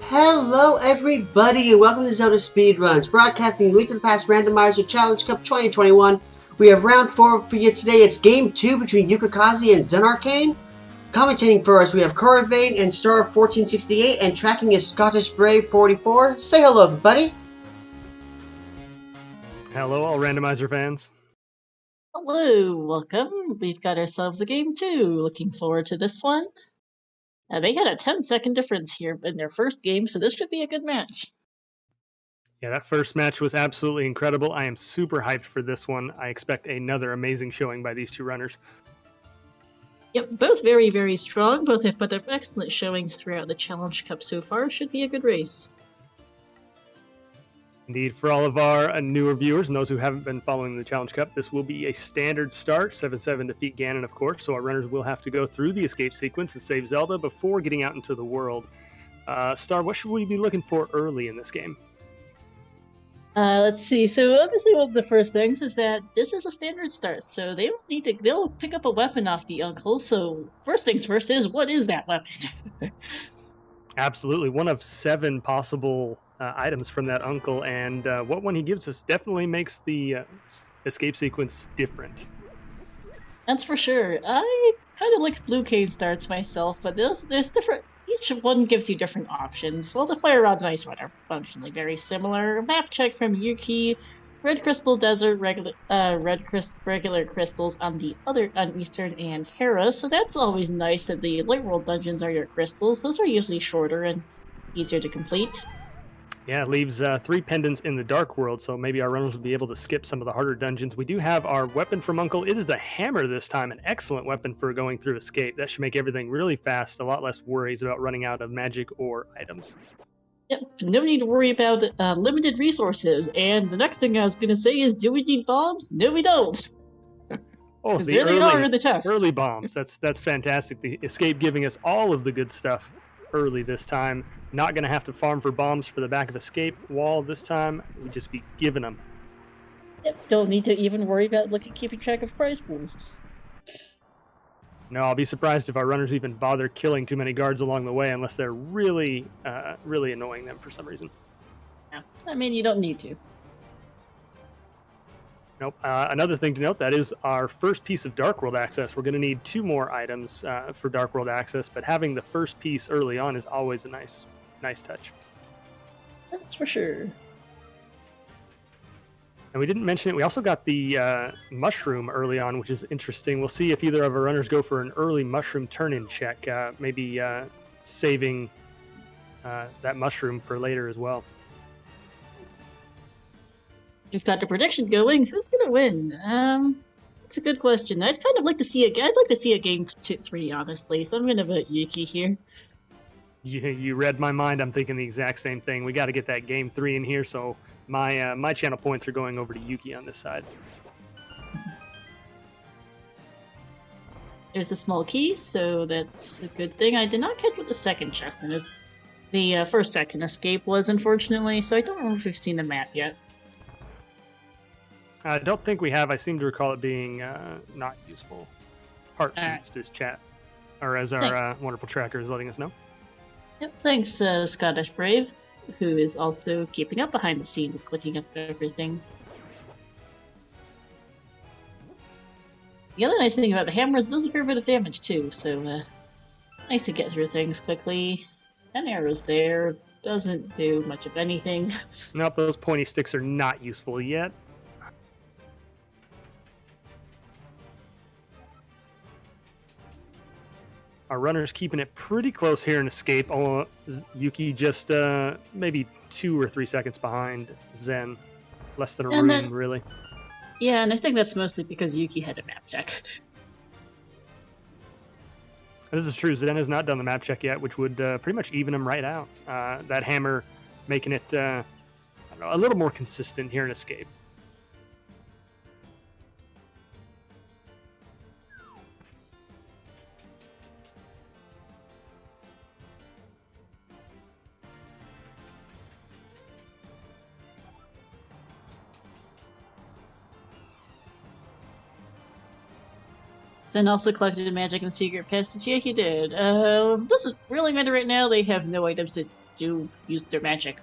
Hello everybody and welcome to ZeldaSpeedRuns, broadcasting Link to the Past Randomizer Challenge Cup 2021. We have round 4 for you today. It's game 2 between Yukikaze and zenarcane. Commentating for us we have Corvane and Star 1468, and tracking is Scottish Brave 44. Say hello everybody. Hello all Randomizer fans. Hello, welcome. We've got ourselves a game 2. Looking forward to this one. They had a 10-second difference here in their first game, so this should be a good match. Yeah, that first match was absolutely incredible. I am super hyped for this one. I expect another amazing showing by these two runners. Yep, both very, very strong. Both have put up excellent showings throughout the Challenge Cup so far. Should be a good race. Indeed, for all of our newer viewers and those who haven't been following the Challenge Cup, this will be a standard start, 7-7 defeat Ganon, of course, so our runners will have to go through the escape sequence and save Zelda before getting out into the world. Star, what should we be looking for early in this game? Let's see. So obviously one of the first things is that this is a standard start, so they'll pick up a weapon off the uncle. So first things first is, what is that weapon? Absolutely, one of 7 possible items from that uncle, and what one he gives us definitely makes the escape sequence different. That's for sure. I kind of like blue cane starts myself, but there's different. Each one gives you different options. Well, the fire rod and ice rod are functionally very similar. Map check from Yuki. Red crystal desert, regular crystals on Eastern and Hera. So that's always nice that the light world dungeons are your crystals. Those are usually shorter and easier to complete. Yeah, it leaves 3 pendants in the Dark World, so maybe our runners will be able to skip some of the harder dungeons. We do have our weapon from Uncle. It is the hammer this time, an excellent weapon for going through escape. That should make everything really fast, a lot less worries about running out of magic or items. Yep, no need to worry about limited resources. And the next thing I was going to say is, do we need bombs? No, we don't. Oh, there they are in the chest. Early bombs. That's fantastic. The escape giving us all of the good stuff early this time. Not going to have to farm for bombs for the back of escape wall this time. We'll just be giving them. Yep, don't need to even worry about keeping track of prize pools. No, I'll be surprised if our runners even bother killing too many guards along the way unless they're really annoying them for some reason. Yeah, I mean, you don't need to. Nope. Another thing to note, that is our first piece of Dark World access. We're going to need 2 more items for Dark World access, but having the first piece early on is always a nice touch. That's for sure. And we didn't mention it, we also got the mushroom early on, which is interesting. We'll see if either of our runners go for an early mushroom turn-in check, maybe saving that mushroom for later as well. We've got the prediction going. Who's going to win? It's a good question. I'd like to see a game 3, honestly, so I'm going to vote Yuki here. You read my mind. I'm thinking the exact same thing. We got to get that game 3 in here, so my channel points are going over to Yuki on this side. There's the small key, so that's a good thing. I did not catch what the second chest is. The first second escape was, unfortunately, so I don't know if we've seen the map yet. I don't think we have. I seem to recall it being not useful. Heart beats his chat, or as our wonderful tracker is letting us know. Yep, thanks, Scottish Brave, who is also keeping up behind the scenes and clicking up everything. The other nice thing about the hammer is it does a fair bit of damage too, so nice to get through things quickly. An arrow's there, doesn't do much of anything. Nope, those pointy sticks are not useful yet. Our runner's keeping it pretty close here in escape. Yuki just maybe 2 or 3 seconds behind Zen. Less than a room, really. Yeah, and I think that's mostly because Yuki had a map check. This is true. Zen has not done the map check yet, which would pretty much even him right out. That hammer making it I don't know, a little more consistent here in escape. Zen also collected magic and secret passage. Yeah, he did. Doesn't really matter right now. They have no items to do use their magic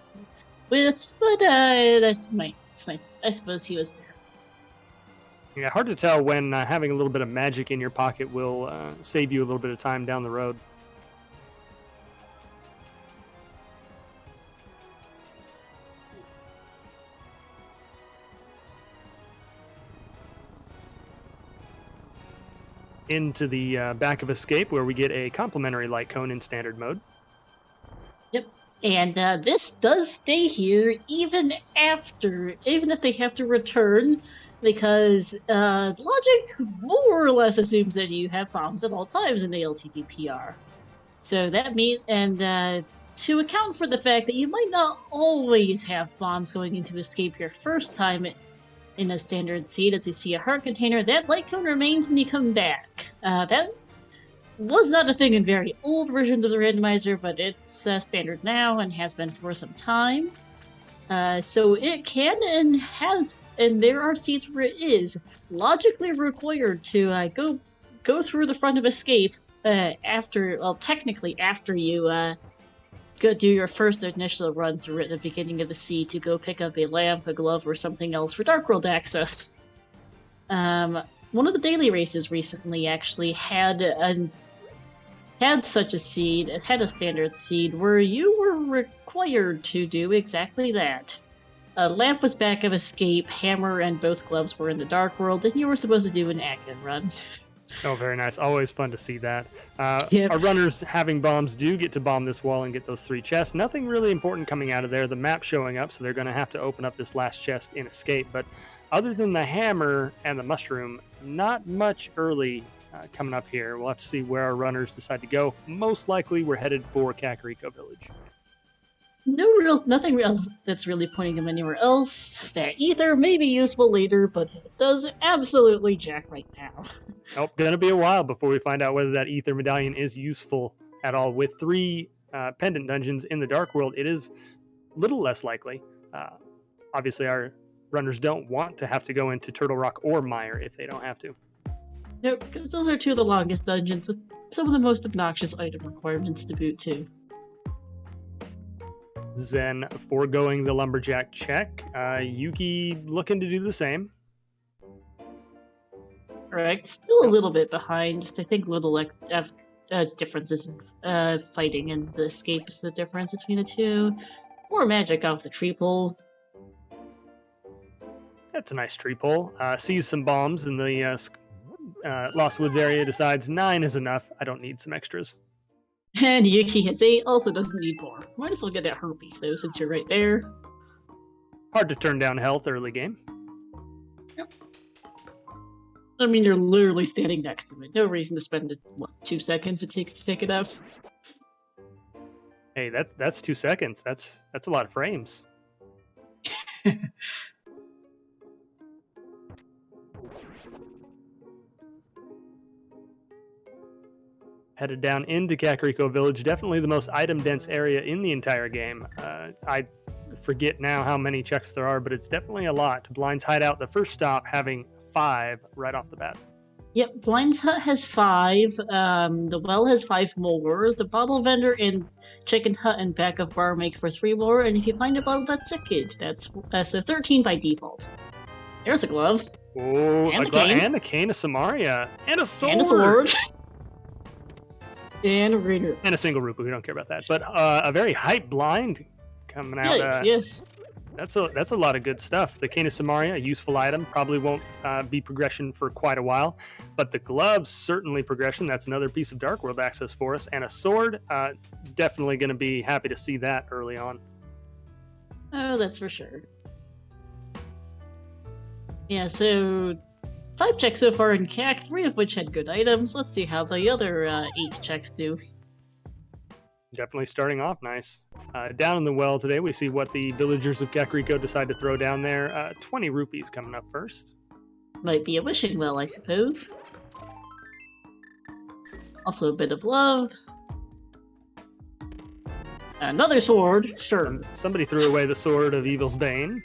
with, but it's nice. I suppose he was there. Yeah, hard to tell when having a little bit of magic in your pocket will save you a little bit of time down the road. Into the back of Escape, where we get a complimentary light cone in standard mode. Yep, and this does stay here even if they have to return, because logic more or less assumes that you have bombs at all times in the ALTTP. So that means, and to account for the fact that you might not always have bombs going into Escape your first time in a standard seed, as you see a heart container, that light cone remains when you come back. That was not a thing in very old versions of the randomizer, but it's standard now and has been for some time. So it can and has, and there are seeds where it is logically required to go through the front of Escape technically after you go do your first initial run through at the beginning of the seed to go pick up a lamp, a glove, or something else for Dark World access. One of the daily races recently actually had such a seed. It had a standard seed where you were required to do exactly that. A lamp was back of Escape, hammer and both gloves were in the Dark World, and you were supposed to do an active run. Oh, very nice. Always fun to see that. Yep. Our runners having bombs do get to bomb this wall and get those 3 chests. Nothing really important coming out of there. The map showing up, so they're going to have to open up this last chest in Escape. But other than the hammer and the mushroom, not much early coming up here. We'll have to see where our runners decide to go. Most likely, we're headed for Kakariko Village. Nothing real that's really pointing them anywhere else. That ether may be useful later, but it does absolutely jack right now. Oh, gonna be a while before we find out whether that ether medallion is useful at all. With 3 pendant dungeons in the Dark World, it is a little less likely. Obviously, our runners don't want to have to go into Turtle Rock or Mire if they don't have to. Nope, because those are 2 of the longest dungeons with some of the most obnoxious item requirements to boot too. Zen foregoing the lumberjack check. Yuki looking to do the same. Correct. Still a little bit behind. Just I think little differences in fighting and the Escape is the difference between the 2. More magic off the tree pole. That's a nice tree pole. Sees some bombs in the Lost Woods area. Decides 9 is enough. I don't need some extras. And Yukikaze also doesn't need more. Might as well get that herpes though, since you're right there. Hard to turn down health early game. Yep. I mean, you're literally standing next to it. No reason to spend the 2 seconds it takes to pick it up. Hey, that's 2 seconds. That's a lot of frames. Headed down into Kakariko Village, definitely the most item-dense area in the entire game. I forget now how many checks there are, but it's definitely a lot. Blind's Hideout, the first stop, having 5 right off the bat. Yep, Blind's Hut has 5, the Well has 5 more, the Bottle Vendor and Chicken Hut and Back of Bar make for 3 more, and if you find a bottle that's a kid, that's so 13 by default. There's a glove. Oh, and a cane. And a cane of Samaria. And a sword! And a sword. And a reader. And a single rupee, we don't care about that. But a very hype blind coming out. Yes. That's a lot of good stuff. The cane of Samaria, a useful item, probably won't be progression for quite a while. But the gloves, certainly progression. That's another piece of Dark World access for us. And a sword, definitely going to be happy to see that early on. Oh, that's for sure. Yeah, so 5 checks so far in CAC, 3 of which had good items. Let's see how the other 8 checks do. Definitely starting off nice. Down in the well today, we see what the villagers of Kakariko decide to throw down there. 20 rupees coming up first. Might be a wishing well, I suppose. Also a bit of love. Another sword, sure. Somebody threw away the sword of Evil's Bane.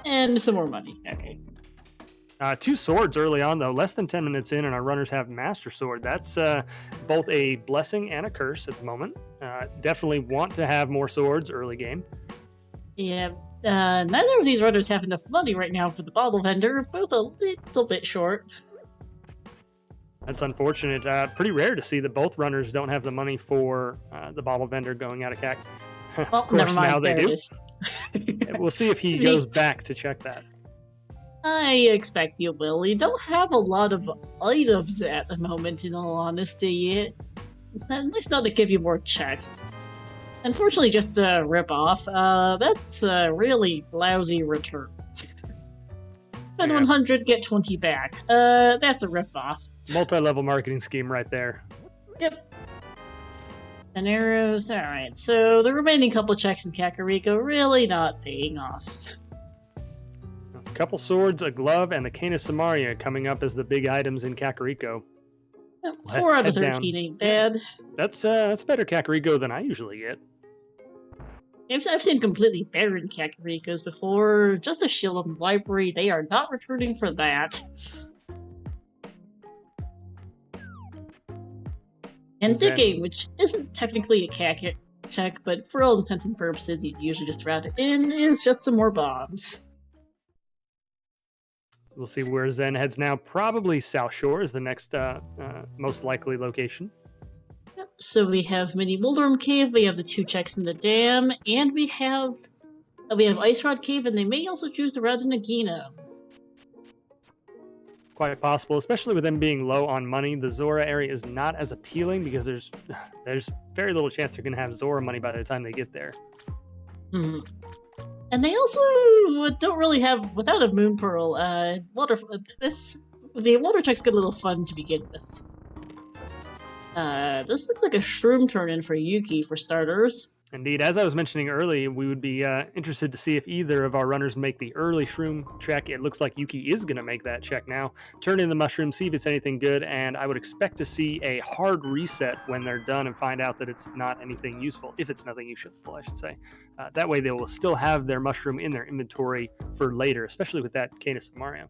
And some more money, okay. 2 swords early on, though. Less than 10 minutes in, and our runners have Master Sword. That's both a blessing and a curse at the moment. Definitely want to have more swords early game. Yeah, neither of these runners have enough money right now for the bottle vendor. Both a little bit short. That's unfortunate. Pretty rare to see that both runners don't have the money for the bottle vendor going out of CAC. Well, of course, never mind. now they there do. We'll see if he goes back to check that. I expect you will. You don't have a lot of items at the moment, in all honesty. At least not to give you more checks. Unfortunately, just a rip-off. That's a really lousy return. Spend 100, get 20 back. That's a rip-off. Multi-level marketing scheme right there. Yep. And arrows. Alright, so the remaining couple checks in Kakariko really not paying off. A couple swords, a glove, and the cane of Samaria coming up as the big items in Kakariko. 4 out of 13 ain't bad. That's better Kakariko than I usually get. I've seen completely barren Kakarikos before. Just a shield on the library. They are not returning for that. And digging, which isn't technically a CAC check, but for all intents and purposes, you'd usually just route it in, is just some more bombs. We'll see where Zen heads now. Probably South Shore is the next most likely location. Yep. So we have Mini Moldorm Cave, we have the 2 checks in the dam, and we have Ice Rod Cave, and they may also choose to route in Nagina. Quite possible, especially with them being low on money. The Zora area is not as appealing because there's very little chance they're going to have Zora money by the time they get there. Hmm. And they also don't really have, without a Moon Pearl, the water checks get a little fun to begin with. This looks like a shroom turn-in for Yuki, for starters. Indeed, as I was mentioning earlier, we would be interested to see if either of our runners make the early shroom check. It looks like Yuki is going to make that check now. Turn in the mushroom, see if it's anything good, and I would expect to see a hard reset when they're done and find out that it's not anything useful, if it's nothing useful, I should say. That way they will still have their mushroom in their inventory for later, especially with that Cane of Samaria.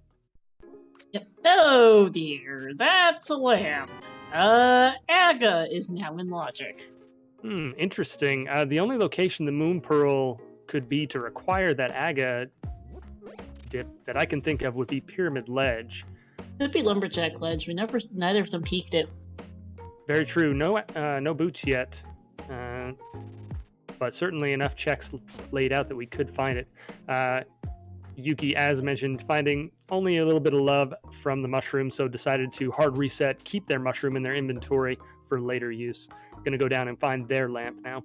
Yep. Oh dear, that's a lamp. Aga is now in logic. Interesting. The only location the Moon Pearl could be to require that Aga dip that I can think of would be Pyramid Ledge. It'd be Lumberjack Ledge. Neither of them peaked it. Very true. No boots yet, but certainly enough checks laid out that we could find it. Yuki, as mentioned, finding only a little bit of love from the mushroom, so decided to hard reset, keep their mushroom in their inventory for later use. Going to go down and find their lamp now.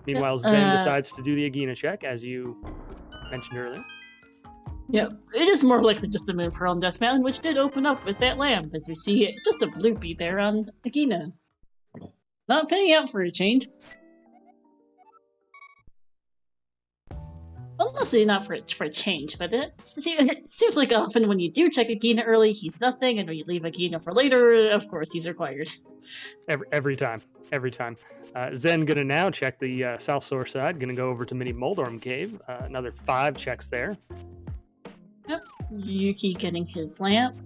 Meanwhile, Zen decides to do the Agina check, as you mentioned earlier. Yep, it is more likely just a Moon Pearl on Death Mountain, which did open up with that lamp, as we see just a bloopy there on Agina. Not paying out for a change. Well, mostly not for a change, but it seems like often when you do check Agina early, he's nothing, and when you leave Agina for later, of course, he's required. Every time. Zen gonna now check the South Shore side. Gonna go over to Mini Moldorm Cave. Another 5 checks there. Yep. Yuki getting his lamp.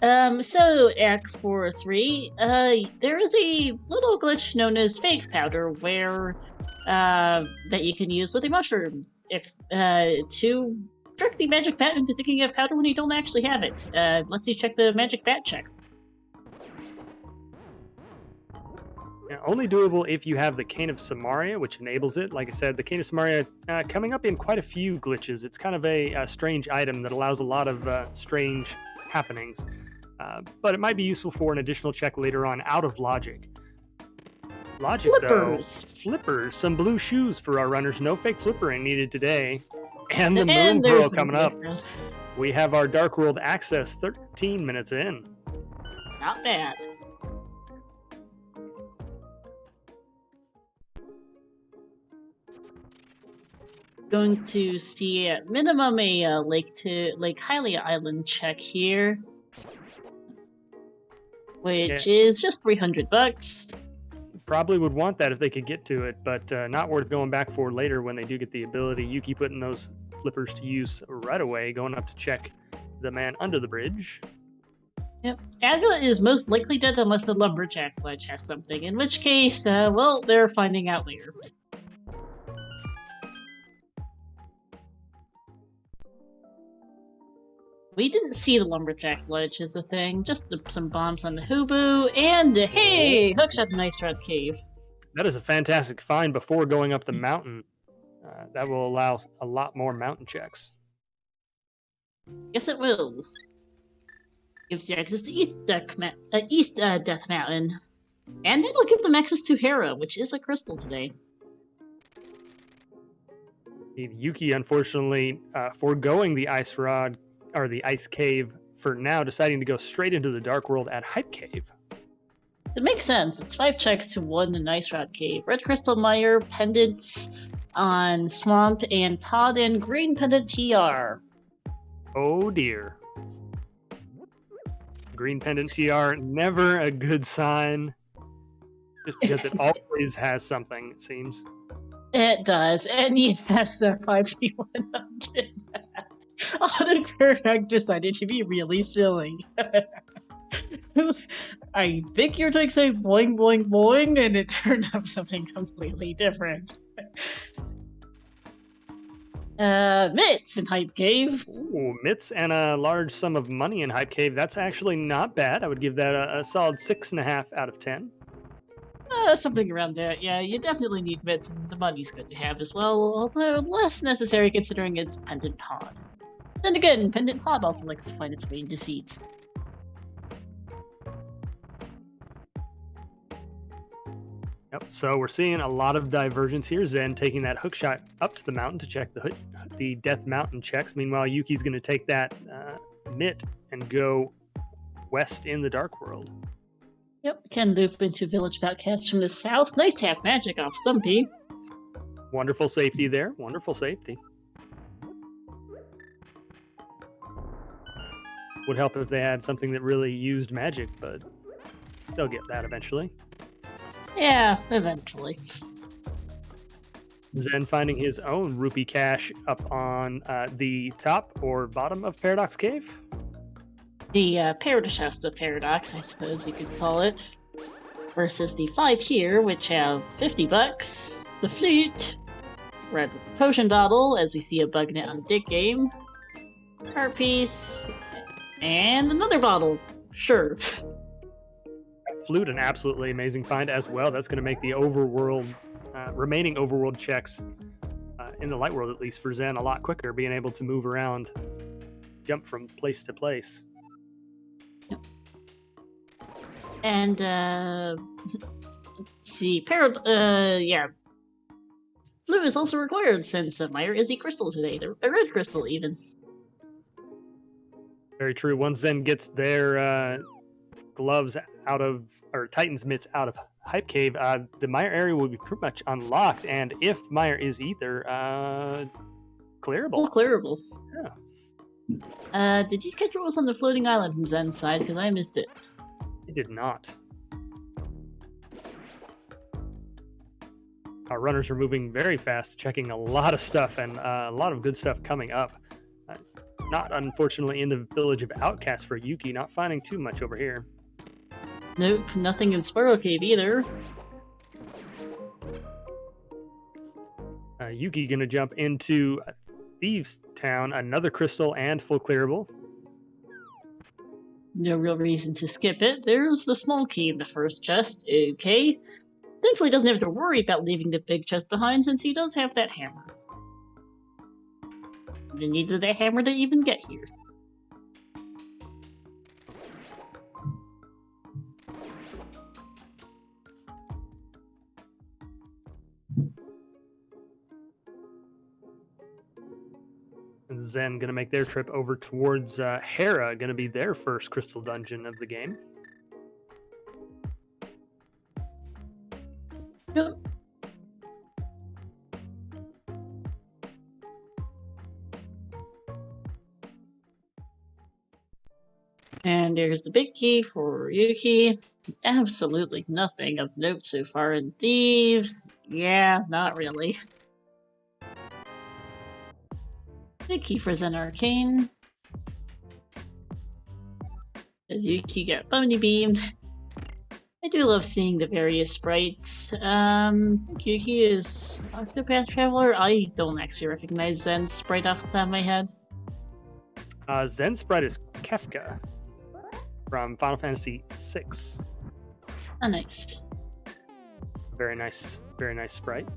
So Act 4-3, there is a little glitch known as fake powder where that you can use with a mushroom if to trick the magic bat into thinking you have powder when you don't actually have it. Let's see, check the magic bat check. Only doable if you have the Cane of Samaria, which enables it. Like I said, the Cane of Samaria coming up in quite a few glitches. It's kind of a strange item that allows a lot of strange happenings. But it might be useful for an additional check later on out of logic. Logic, Flippers. Though. Flippers. Some blue shoes for our runners. No fake flippering needed today. And the Moon Pearl coming up. We have our Dark World access 13 minutes in. Not bad. Going to see at minimum a Lake Hylia Island check here, which is just $300. Probably would want that if they could get to it, but not worth going back for later when they do get the ability. Yuki putting those flippers to use right away, going up to check the man under the bridge. Yep. Aga is most likely dead unless the lumberjack ledge has something, in which case, well, they're finding out later. We didn't see the lumberjack ledge is the thing, just some bombs on the hooboo, and hey, hookshot's a nice round cave. That is a fantastic find before going up the mountain. That will allow a lot more mountain checks. Yes, it will. Gives you access to East Death Mountain. And it'll give them access to Hera, which is a crystal today. Yuki, unfortunately, foregoing the ice rod, or the ice cave for now, deciding to go straight into the dark world at Hype Cave. It makes sense. It's 5 checks to 1 Ice Rod Cave. Red Crystal Mire, pendants on Swamp and Pod, and green pendant TR. Oh dear. Green pendant TR, never a good sign. Just because it always has something, it seems. It does, and yes, 5D100. Autocorrect decided to be really silly. I think you're going to say boing boing boing, and it turned up something completely different. Mitts in Hype Cave. Ooh, Mitts and a large sum of money in Hype Cave. That's actually not bad. I would give that a solid 6.5 out of 10. Something around there. Yeah, you definitely need Mitts, and the money's good to have as well, although less necessary considering it's Pendant Pod. Then again, Pendant Pod also likes to find its way into seeds. Yep, so we're seeing a lot of divergence here. Zen taking that hook shot up to the mountain to check the Death Mountain checks. Meanwhile, Yuki's going to take that mitt and go west in the Dark World. Yep, can loop into Village of Outcasts from the south. Nice to have magic off Stumpy. Wonderful safety there. Wonderful safety. Would help if they had something that really used magic, but they'll get that eventually. Yeah, eventually. Zen finding his own rupee cache up on the top or bottom of Paradox Cave. The Paradox of Paradox, I suppose you could call it. Versus the 5 here, which have 50 bucks. The flute. Red potion bottle, as we see a bug net on Dick Game. Heart piece. And another bottle. Sure. Flute, an absolutely amazing find as well. That's going to make the overworld, remaining overworld checks in the light world, at least for Zen, a lot quicker, being able to move around, jump from place to place. And, let's see, yeah. Flute is also required since Meyer is a crystal today, a red crystal even. Very true. Once Zen gets their gloves out of, or Titan's mitts out of Hype Cave, the Meyer area will be pretty much unlocked, and if Meyer is ether, clearable. Oh, clearable. Yeah. Did you catch what was on the floating island from Zen's side? Because I missed it. It did not. Our runners are moving very fast, checking a lot of stuff, and a lot of good stuff coming up. Not, unfortunately, in the Village of Outcasts for Yuki, not finding too much over here. Nope, nothing in Spiral Cave either. Yuki gonna jump into Thieves Town, another crystal and full clearable. No real reason to skip it. There's the small key in the first chest. Okay. Thankfully, he doesn't have to worry about leaving the big chest behind since he does have that hammer. You needed that hammer to even get here. Zen gonna make their trip over towards Hera, gonna be their first crystal dungeon of the game. Yep. And there's the big key for Yuki. Absolutely nothing of note so far in Thieves. Yeah, not really. Big key for zenarcane. As Yuki got Bunny beamed. I do love seeing the various sprites. I think Yuki is Octopath Traveler. I don't actually recognize Zen's sprite off the top of my head. Zen's sprite is Kefka from Final Fantasy VI. Oh, nice. Very nice sprite.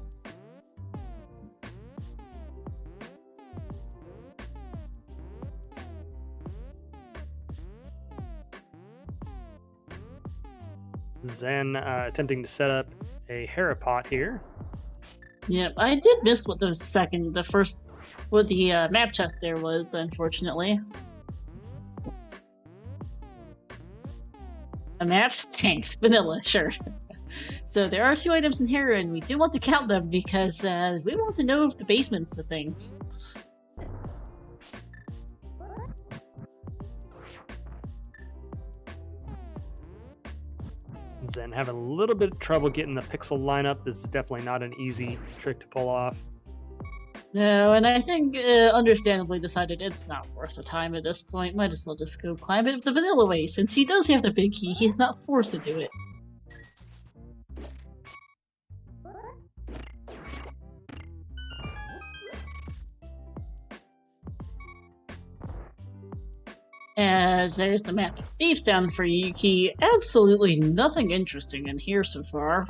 Zen attempting to set up a Hera pot here. Yep, I did miss what what the map chest there was, unfortunately. A map? Thanks. Vanilla, sure. So there are 2 items in here, and we do want to count them because we want to know if the basement's the thing. Zen having a little bit of trouble getting the pixel lineup. This is definitely not an easy trick to pull off. No, and I think understandably decided it's not worth the time at this point. Might as well just go climb it the vanilla way. Since he does have the big key, he's not forced to do it. As there's the map of Thieves down for Yuki. Absolutely nothing interesting in here so far.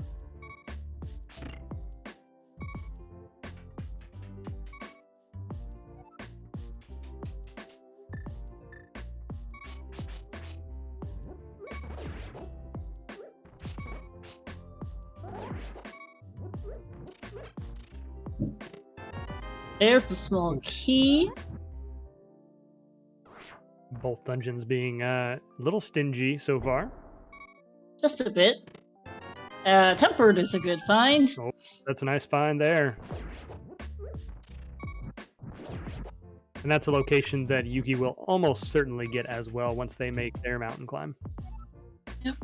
There's a small key. Both dungeons being a little stingy so far. Just a bit. Tempered is a good find. Oh, that's a nice find there. And that's a location that Yuki will almost certainly get as well once they make their mountain climb. Yep.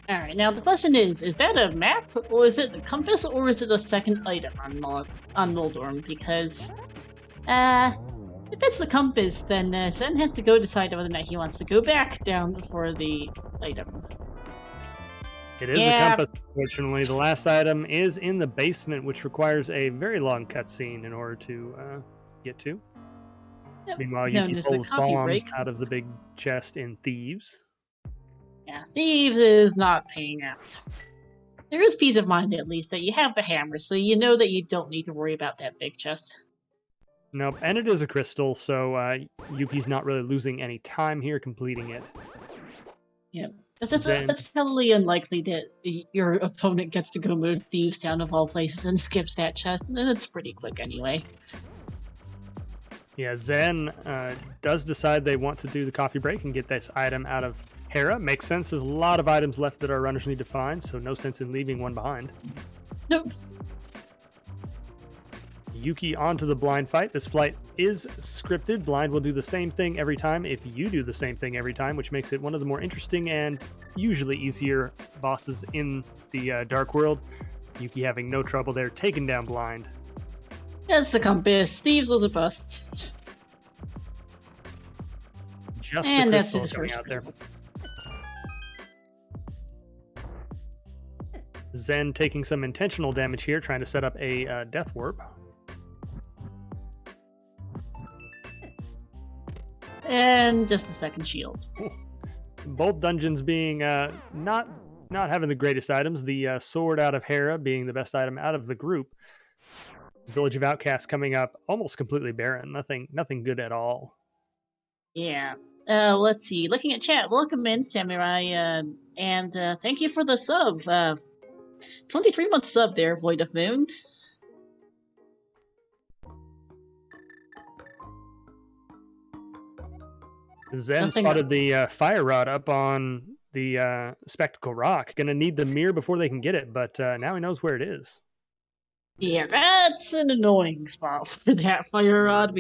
Alright, now the question is that a map, or is it the compass, or is it a second item on Moldorm? Because, if it's the compass, then Zen has to go decide whether or not he wants to go back down for the item. It is a compass, unfortunately. The last item is in the basement, which requires a very long cutscene in order to get to. Yep. Meanwhile, Yuki pulls bombs out of the big chest in Thieves. Yeah, Thieves is not paying out. There is peace of mind, at least, that you have the hammer, so you know that you don't need to worry about that big chest. Nope, and it is a crystal, so Yuki's not really losing any time here completing it. Yep. It's heavily unlikely that your opponent gets to go move Thieves down of all places and skips that chest, and it's pretty quick anyway. Yeah, Zen does decide they want to do the coffee break and get this item out of Hera. Makes sense. There's a lot of items left that our runners need to find, so no sense in leaving one behind. Nope. Yuki onto the blind fight. This fight is scripted. Blind will do the same thing every time if you do the same thing every time, which makes it one of the more interesting and usually easier bosses in the Dark World. Yuki having no trouble there, taking down Blind. That's the compass. Thieves was a bust. Just and the that's his coming first out there. crystal. Zen taking some intentional damage here, trying to set up a death warp. And just a second shield. Both dungeons being not having the greatest items. The sword out of Hera being the best item out of the group. Village of Outcasts coming up almost completely barren. Nothing good at all. Yeah. Let's see. Looking at chat, welcome in, Samurai, and thank you for the sub. 23-month sub there, Void of Moon. Zen spotted the fire rod up on the Spectacle Rock. Gonna need the mirror before they can get it, but now he knows where it is. Yeah, that's an annoying spot for that fire rod.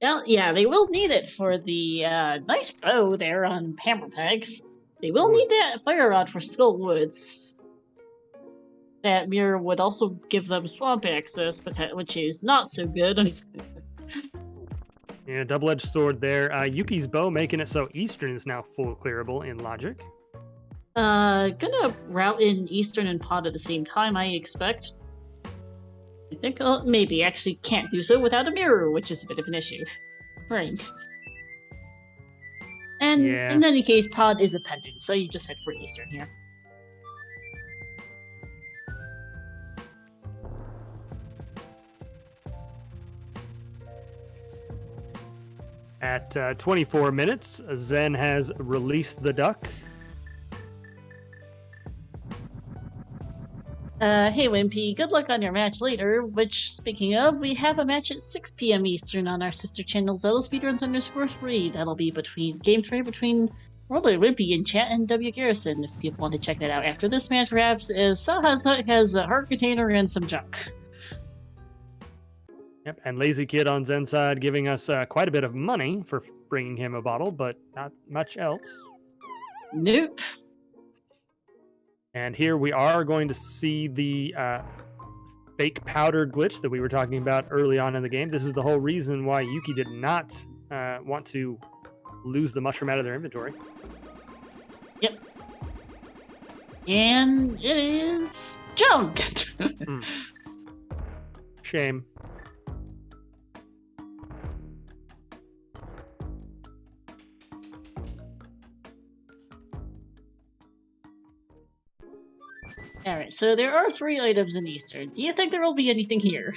Well, yeah, they will need it for the nice bow there on hammer pegs. They will need that fire rod for Skull Woods. That mirror would also give them swamp access, which is not so good. Yeah, double-edged sword there. Yuki's bow making it so Eastern is now full clearable in logic. Gonna route in Eastern and Pod at the same time, I expect. I think maybe actually can't do so without a mirror, which is a bit of an issue. Right. And in any case, Pod is a pendant, so you just head for Eastern here. At 24 minutes, Zen has released the duck. Hey Wimpy, good luck on your match later, which, speaking of, we have a match at 6 p.m. Eastern on our sister channel ZeldaSpeedRuns_3. That'll be game 3 between probably Wimpy in chat and W. Garrison, if you want to check that out. After this match wraps, Saha has a heart container and some junk. Yep, and Lazy Kid on Zen's side giving us quite a bit of money for bringing him a bottle, but not much else. Nope. And here we are going to see the fake powder glitch that we were talking about early on in the game. This is the whole reason why Yuki did not want to lose the mushroom out of their inventory. Yep. And it is jumped. Shame. Alright, so there are 3 items in Eastern. Do you think there will be anything here?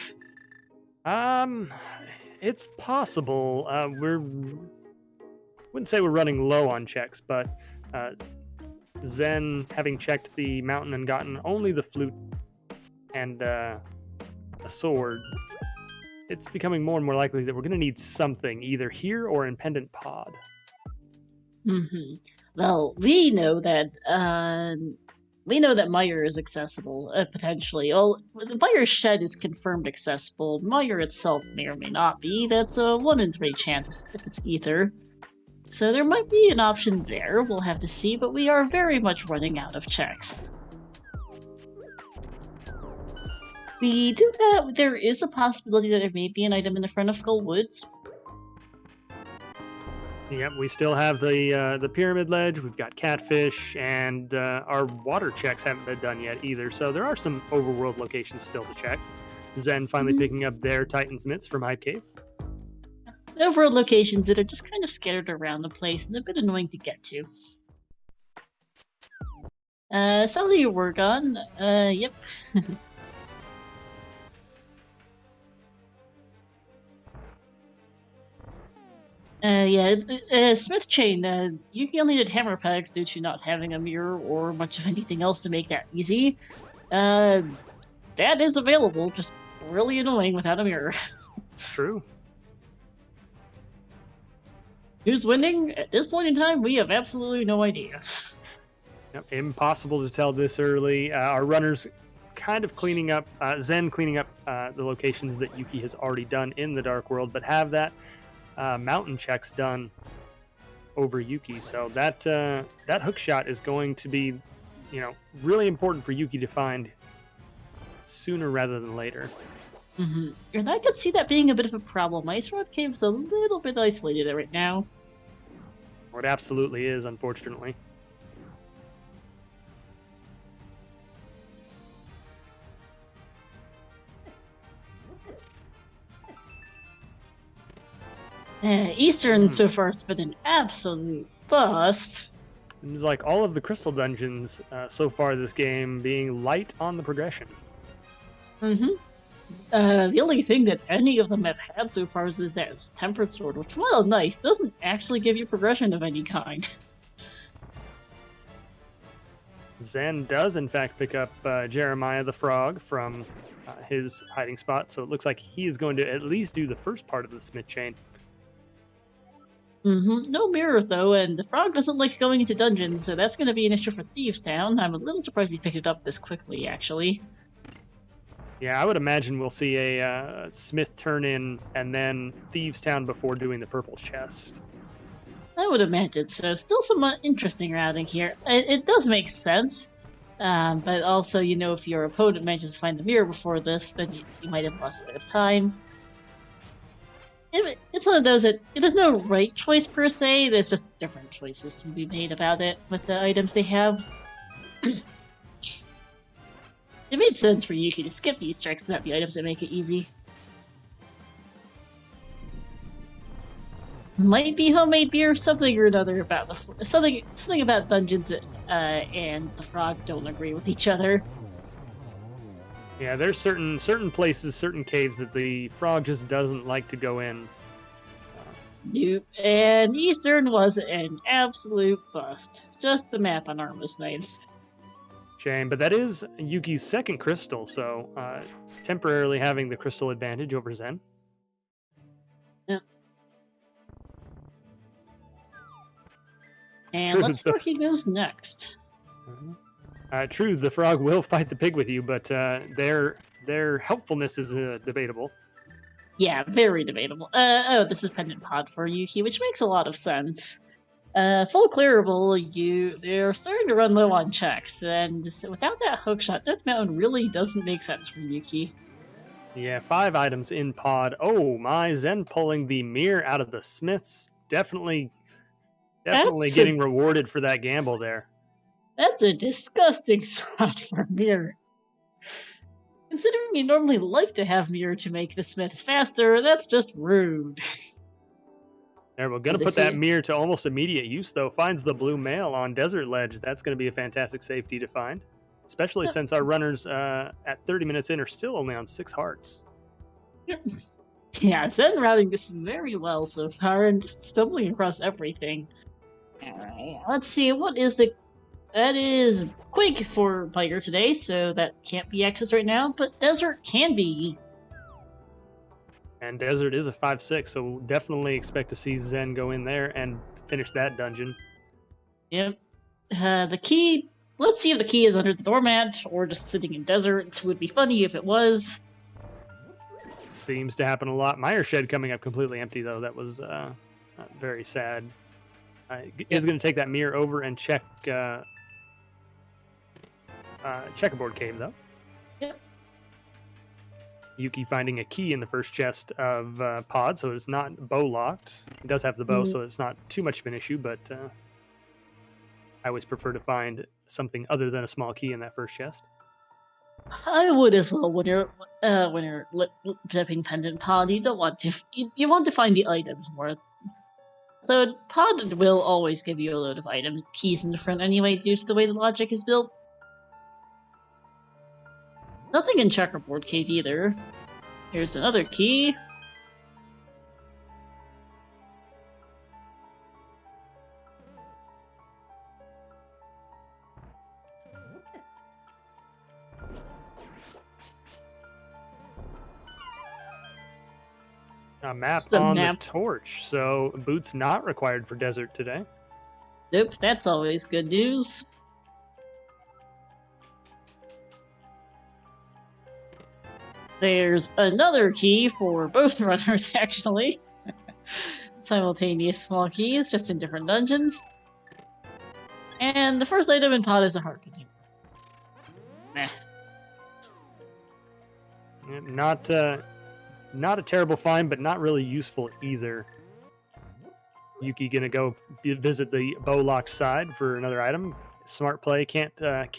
It's possible. Wouldn't say we're running low on checks, but Zen, having checked the mountain and gotten only the flute and a sword, it's becoming more and more likely that we're going to need something either here or in Pendant Pod. Well, we know that Meyer is accessible, potentially. Well, Meyer's shed is confirmed accessible. Meyer itself may or may not be. That's a 1 in 3 chance if it's Ether. So there might be an option there. We'll have to see, but we are very much running out of checks. There is a possibility that there may be an item in the front of Skull Woods. Yep, we still have the pyramid ledge, we've got catfish, and our water checks haven't been done yet either, so there are some overworld locations still to check. Zen finally picking up their Titan's Mitts from Hype Cave. Overworld locations that are just kind of scattered around the place and a bit annoying to get to. Sally, your work on. Yep. Smith Chain, you only did hammer pegs due to not having a mirror or much of anything else to make that easy. That is available, just really annoying without a mirror. It's true. Who's winning? At this point in time, we have absolutely no idea. Yep, impossible to tell this early. Our runners kind of cleaning up, Zen cleaning up the locations that Yuki has already done in the Dark World, but have that mountain checks done over Yuki. So that hook shot is going to be, really important for Yuki to find sooner rather than later. And I could see that being a bit of a problem. Ice Rod Cave's a little bit isolated right now. Or it absolutely is, unfortunately. Eastern so far has been an absolute bust. It's like all of the crystal dungeons so far this game being light on the progression. The only thing that any of them have had so far is that Tempered Sword, which, while nice, doesn't actually give you progression of any kind. Zen does, in fact, pick up Jeremiah the Frog from his hiding spot, so it looks like he is going to at least do the first part of the Smith Chain. No mirror, though, and the frog doesn't like going into dungeons, so that's going to be an issue for Thieves Town. I'm a little surprised he picked it up this quickly, actually. Yeah, I would imagine we'll see a Smith turn in and then Thieves Town before doing the purple chest. I would imagine so. Still some interesting routing here. It does make sense. But also, if your opponent manages to find the mirror before this, then you might have lost a bit of time. It's one of those that there's no right choice per se. There's just different choices to be made about it with the items they have. It made sense for Yuki to skip these checks without the items that make it easy. Might be homemade beer, something or another about something about dungeons and the frog don't agree with each other. Yeah, there's certain places, certain caves that the frog just doesn't like to go in. Nope. And Eastern was an absolute bust. Just the map on Armless Knights. Shame, but that is Yuki's second crystal, so temporarily having the crystal advantage over Zen. Yep. And let's see where he goes next. True, the frog will fight the pig with you, but their helpfulness is debatable. Yeah, very debatable. This is Pendant Pod for Yuki, which makes a lot of sense. Full clearable, they're starting to run low on checks, and without that hookshot, Death Mountain really doesn't make sense for Yuki. Yeah, 5 items in pod. Oh my, Zen pulling the mirror out of the Smiths. Definitely getting rewarded for that gamble there. That's a disgusting spot for mirror. Considering you normally like to have mirror to make the Smiths faster, that's just rude. There, we're going to put that mirror to almost immediate use, though. Finds the blue mail on Desert Ledge. That's going to be a fantastic safety to find. Especially since our runners at 30 minutes in are still only on 6 hearts. Yeah, Zen routing this very well so far and just stumbling across everything. Alright, let's see, that is Quake for player today, so that can't be accessed right now, but Desert can be. And Desert is a 5/6, so we'll definitely expect to see Zen go in there and finish that dungeon. Yep. The key, let's see if the key is under the doormat or just sitting in Desert. It would be funny if it was. Seems to happen a lot. Mire Shed coming up completely empty, though. That was very sad. Is going to take that mirror over and check Checkerboard Cave, though. Yep. Yuki finding a key in the first chest of pod, so it's not bow locked. It does have the bow, so it's not too much of an issue, but I always prefer to find something other than a small key in that first chest. I would as well. When you're flipping Pendant Pod, you don't want to. You want to find the items more. Though Pod will always give you a load of item keys in the front anyway, due to the way the logic is built. Nothing in Checkerboard Cave either. Here's another key. A map on the torch, so boots not required for Desert today. Nope, that's always good news. There's another key for both runners, actually. Simultaneous small keys, just in different dungeons. And the first item in pod is a heart container. Nah. Not a terrible find, but not really useful either. Yuki gonna go visit the bow locked side for another item. Smart play. Can't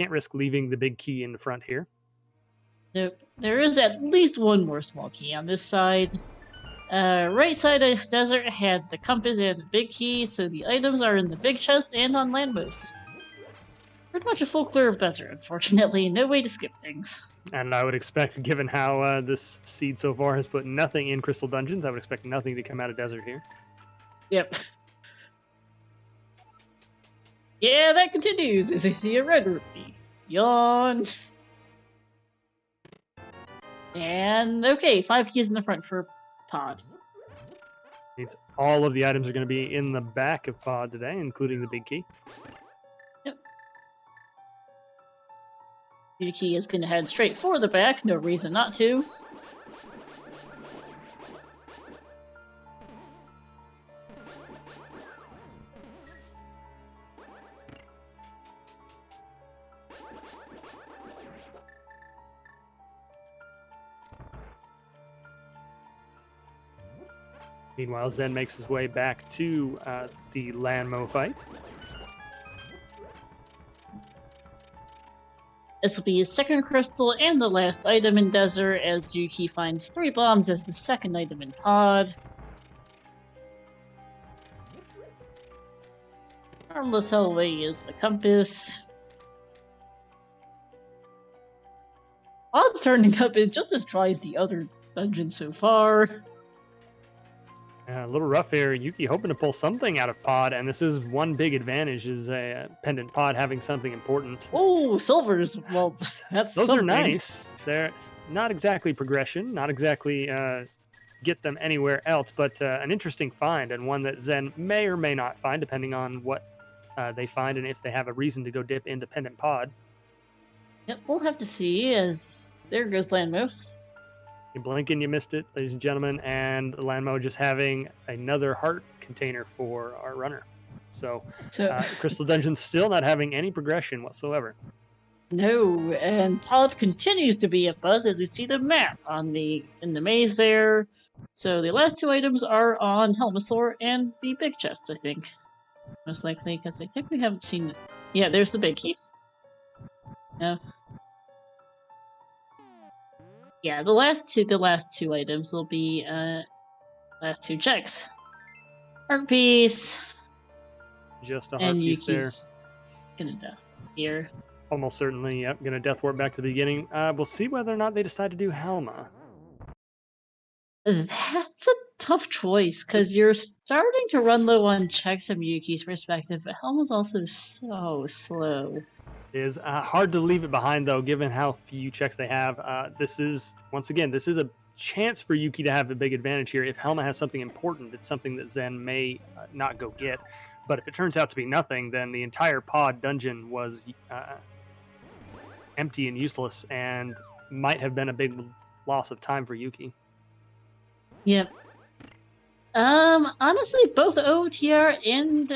risk leaving the big key in the front here. Nope. There is at least one more small key on this side. Right side of Desert had the compass and the big key, so the items are in the big chest and on Landmoose. Pretty much a full clear of Desert, unfortunately. No way to skip things. And I would expect, given how this seed so far has put nothing in Crystal Dungeons, I would expect nothing to come out of Desert here. Yep. Yeah, that continues as I see a red rupee. Yawn. And, okay, 5 keys in the front for pod. Means all of the items are going to be in the back of pod today, including the big key. Yep. Yuki is going to head straight for the back, no reason not to. Meanwhile, Zen makes his way back to the Lanmo fight. This will be his second crystal and the last item in Desert, as Yuki finds 3 bombs as the second item in Pod. Harmless Hellway is the compass. Pod's turning up is just as dry as the other dungeon so far. A little rough here. Yuki hoping to pull something out of Pod, and this is one big advantage, is a pendant Pod having something important. Oh, silvers! Well, that's Those something. are nice. They're not exactly progression, not exactly get them anywhere else, but an interesting find, and one that Zen may or may not find, depending on what they find and if they have a reason to go dip into pendant Pod. Yep, we'll have to see, as there goes Landmouse. You blink and you missed it, ladies and gentlemen, and Lanmo just having another heart container for our runner. So Crystal Dungeon's still not having any progression whatsoever. No, and Pod continues to be a buzz as we see the map in the maze there. So the last 2 items are on Helmasaur and the big chest, I think. Most likely, because I think we haven't seen... Yeah, there's the big key. No. Yeah, the last two items will be last 2 checks. Heart piece. Just a heart And piece Yuki's there. gonna die here. Almost certainly, yep. Gonna death warp back to the beginning. We'll see whether or not they decide to do Helma. That's a tough choice, because you're starting to run low on checks from Yuki's perspective, but Helma's also so slow. It is hard to leave it behind, though, given how few checks they have. This is a chance for Yuki to have a big advantage here. If Helma has something important, it's something that Zen may not go get. But if it turns out to be nothing, then the entire Pod dungeon was empty and useless, and might have been a big loss of time for Yuki. Yep. Honestly, both OTR and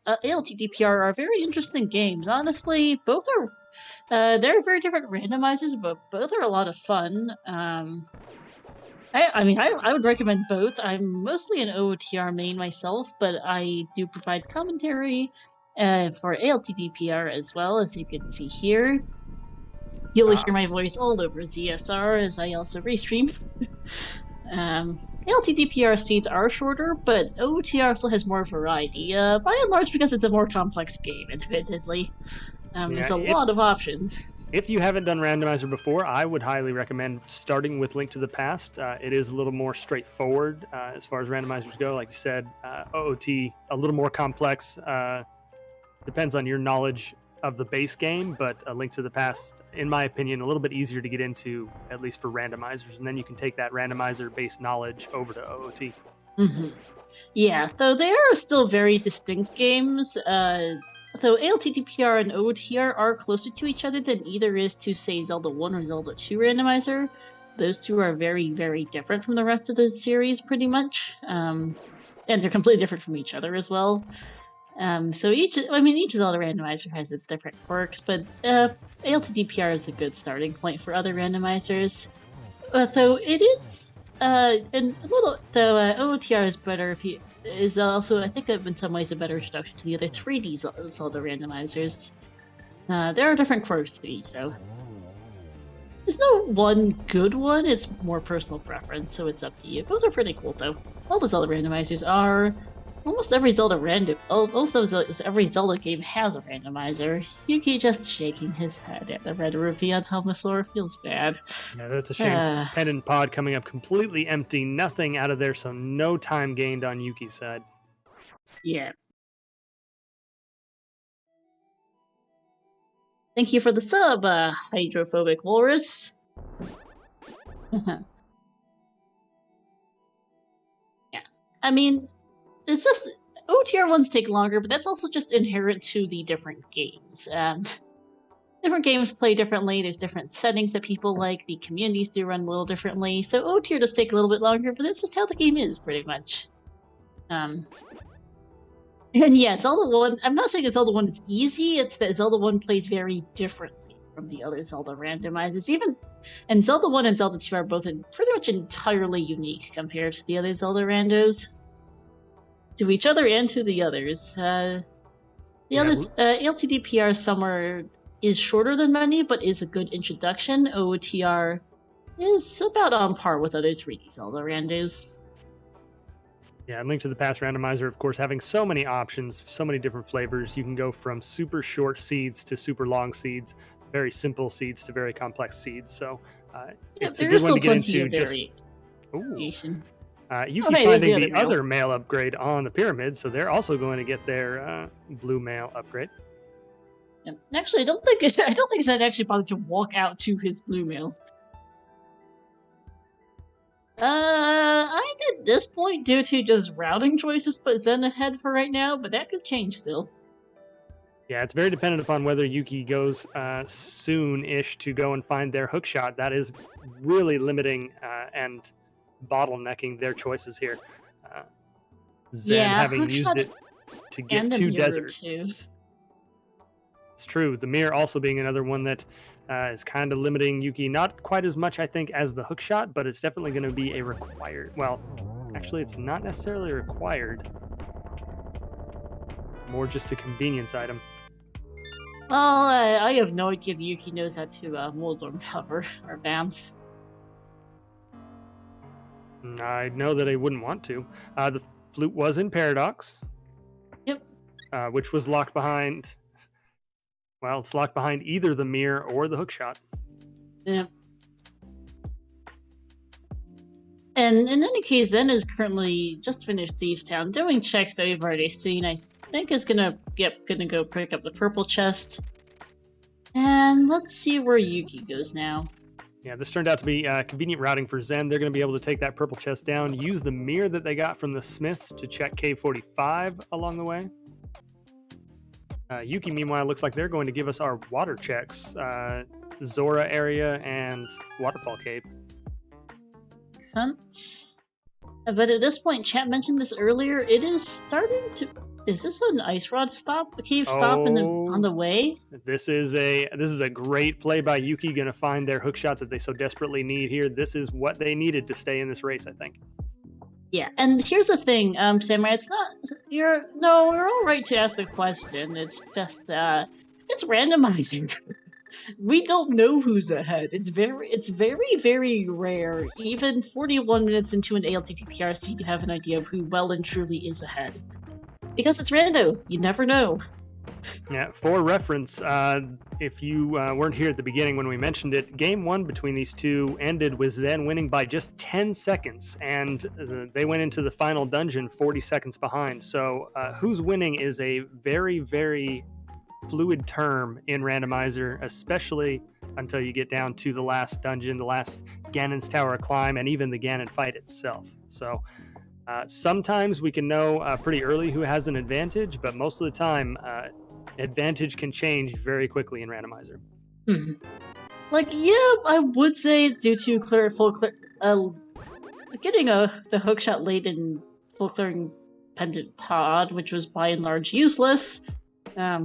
ALTTP are very interesting games. Honestly, both are they're very different randomizers, but both are a lot of fun. I would recommend both. I'm mostly an OTR main myself, but I do provide commentary for ALTTPR as well, as you can see here. You'll hear my voice all over ZSR, as I also restream. ALTTPR seeds are shorter, but OTR still has more variety, by and large because it's a more complex game, admittedly. There's a lot of options. If you haven't done Randomizer before, I would highly recommend starting with Link to the Past. It is a little more straightforward as far as randomizers go. Like you said, OOT, a little more complex. Depends on your knowledge of the base game, but A Link to the Past, in my opinion, a little bit easier to get into, at least for randomizers, and then you can take that randomizer-based knowledge over to OOT. Mm-hmm. Yeah, though they are still very distinct games. Though ALTTPR and OOTR are closer to each other than either is to, say, Zelda 1 or Zelda 2 randomizer, those two are very, very different from the rest of the series, pretty much. And they're completely different from each other as well. So each Zelda randomizer has its different quirks, but ALTTPR is a good starting point for other randomizers. Though it is, OOTR is better is also, I think, in some ways a better introduction to the other 3D Zelda randomizers. There are different quirks to each, though. There's no one good one, it's more personal preference, so it's up to you. Both are pretty cool, though. All the Zelda randomizers are. Almost every Zelda every Zelda game has a randomizer. Yuki just shaking his head at the red rupee on Helmasaur feels bad. Yeah, that's a shame. Pendant Pod coming up completely empty, nothing out of there, so no time gained on Yuki's side. Yeah. Thank you for the sub, Hydrophobic Walrus. Yeah. I mean, it's just OTR ones take longer, but that's also just inherent to the different games. There's different games play differently. There's different settings that people like. The communities do run a little differently. So O tier does take a little bit longer, but that's just how the game is, pretty much. And yeah, Zelda 1, I'm not saying that Zelda 1 is easy, it's that Zelda 1 plays very differently from the other Zelda randomizers. And Zelda 1 and Zelda 2 are both pretty much entirely unique compared to the other Zelda randos. To each other and to the others. ALTTP somewhere is shorter than many, but is a good introduction. OOTR is about on par with other 3D Zelda randos. Yeah, and Link to the Past Randomizer, of course, having so many options, so many different flavors. You can go from super short seeds to super long seeds, very simple seeds to very complex seeds. So it's a good one to get into. Variation. Yuki finding the other male upgrade on the pyramid, so they're also going to get their blue male upgrade. Yeah. Actually, I don't think Zen actually bothered to walk out to his blue male. I did this point due to just routing choices put Zen ahead for right now, but that could change still. Yeah, it's very dependent upon whether Yuki goes soon-ish to go and find their hook shot. That is really limiting and bottlenecking their choices here. Zen having used it to get to desert. Too. It's true. The mirror also being another one that is kind of limiting Yuki, not quite as much, I think, as the hook shot, but it's definitely going to be a required. Well, actually, it's not necessarily required. More just a convenience item. Well, I have no idea if Yuki knows how to mold or hover or bounce. I know that I wouldn't want to. The flute was in Paradox. Yep. Which was locked behind. Well, it's locked behind either the mirror or the hookshot. Yeah. And in any case, Zen is currently just finished Thieves Town, doing checks that we've already seen. I think is gonna go pick up the purple chest. And let's see where Yuki goes now. Yeah, this turned out to be convenient routing for Zen. They're going to be able to take that purple chest down, use the mirror that they got from the Smiths to check K45 along the way. Yuki, meanwhile, looks like they're going to give us our water checks. Zora area and Waterfall Cave. Makes sense. But at this point, chat mentioned this earlier, it is starting to... Is this an ice rod stop? A cave stop on the way? This is a great play by Yuki, going to find their hookshot that they so desperately need here. This is what they needed to stay in this race, I think. Yeah, and here's the thing, Samurai, it's not... you're all right to ask the question. It's just, it's randomizing. We don't know who's ahead. It's very, very rare, even 41 minutes into an ALTTPRC, to have an idea of who well and truly is ahead. Because it's rando. You never know. Yeah, for reference, if you weren't here at the beginning when we mentioned it, Game 1 between these two ended with Zen winning by just 10 seconds, and they went into the final dungeon 40 seconds behind. So who's winning is a very, very fluid term in Randomizer, especially until you get down to the last dungeon, the last Ganon's Tower climb, and even the Ganon fight itself. So sometimes we can know pretty early who has an advantage, but most of the time, advantage can change very quickly in Randomizer. Mm-hmm. Like, yeah, I would say due to getting the hookshot late in full clearing pendant pod, which was by and large useless.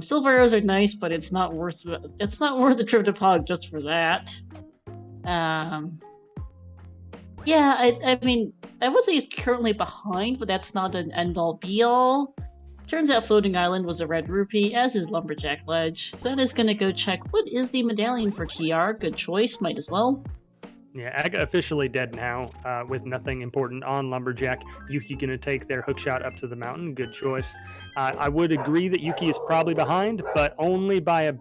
Silver arrows are nice, but it's not worth the trip to pod just for that. Yeah, I mean, I would say he's currently behind, but that's not an end-all be-all. Turns out Floating Island was a red rupee, as is Lumberjack Ledge. Zen is gonna go check what is the medallion for TR. Good choice, might as well. Yeah, Aga officially dead now, with nothing important on Lumberjack. Yuki gonna take their hookshot up to the mountain. Good choice. I would agree that Yuki is probably behind, but only by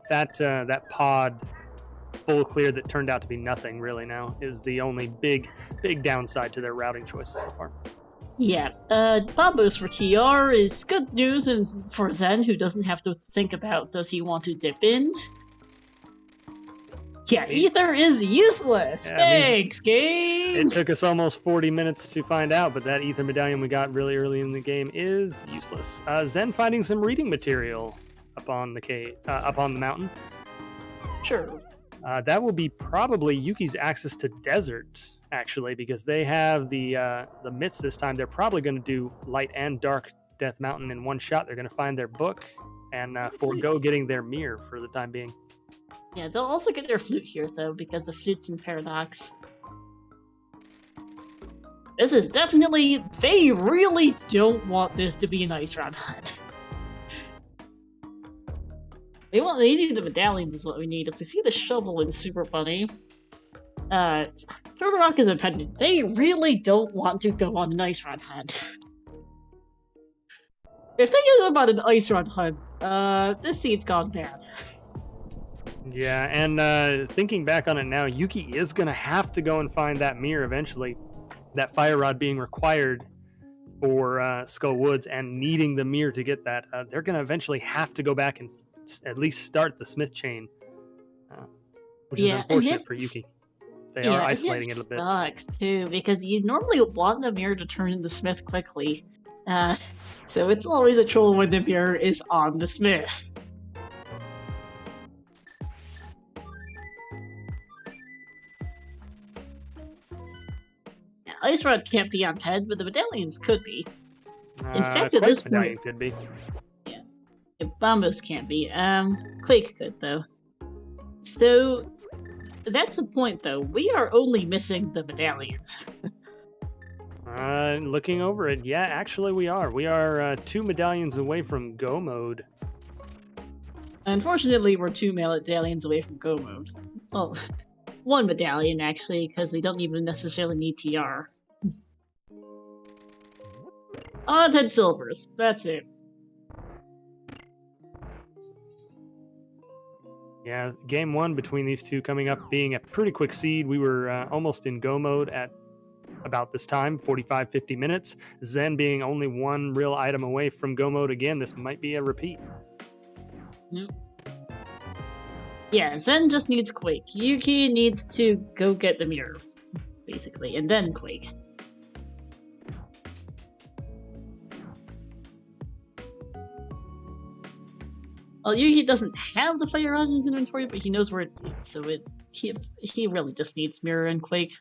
that pod full clear that turned out to be nothing really now is the only big downside to their routing choices so far. Yeah, Bombos for TR is good news, and for Zen, who doesn't have to think about does he want to dip in. Yeah, Ether is useless! Yeah, thanks, game! It took us almost 40 minutes to find out, but that Ether medallion we got really early in the game is useless. Zen finding some reading material up on the mountain. Sure. That will be probably Yuki's access to desert, actually, because they have the mitts this time. They're probably going to do light and dark Death Mountain in one shot. They're going to find their book and forego getting their mirror for the time being. Yeah, they'll also get their flute here, though, because the flute's in Paradox. This is definitely... They really don't want this to be an ice round hunt. They need the medallions is what we need. As we see the shovel in Super Bunny. Turtle Rock is a pendant. They really don't want to go on an ice round hunt. If they get about an ice round hunt, this seed's gone bad. Yeah, and thinking back on it now, Yuki is going to have to go and find that mirror eventually. That fire rod being required for Skull Woods and needing the mirror to get that. They're going to eventually have to go back and at least start the smith chain, which is unfortunate for Yuki. They are isolating it a bit. Sucks too, because you normally want the mirror to turn into smith quickly. So it's always a troll when the mirror is on the smith. Now, Ice Rod can't be on head, but the medallions could be. In fact, at this point, could be. Bombos can't be. Quake could, though. So, that's a point, though. We are only missing the medallions. Looking over it, yeah, actually we are. We are 2 medallions away from go mode. Unfortunately, we're 2 medallions away from go mode. Well, 1 medallion, actually, because we don't even necessarily need TR. 10 silvers. That's it. Yeah, game 1 between these two coming up being a pretty quick seed. We were almost in go mode at about this time, 45-50 minutes. Zen being only 1 real item away from go mode again. This might be a repeat. Yep. Yeah, Zen just needs Quake. Yuki needs to go get the mirror, basically, and then Quake. Well, Yuki doesn't have the fire on his inventory, but he knows where it is, so he really just needs Mirror and Quake.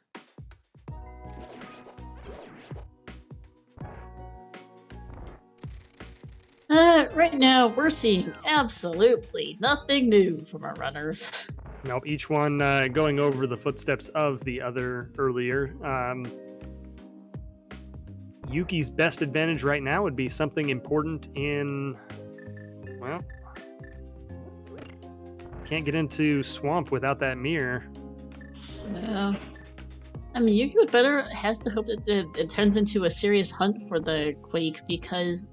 Right now, we're seeing absolutely nothing new from our runners. Nope, each one going over the footsteps of the other earlier. Yuki's best advantage right now would be something important in... Well... Can't get into Swamp without that mirror. Yeah. I mean, Yuki has to hope that it turns into a serious hunt for the Quake, because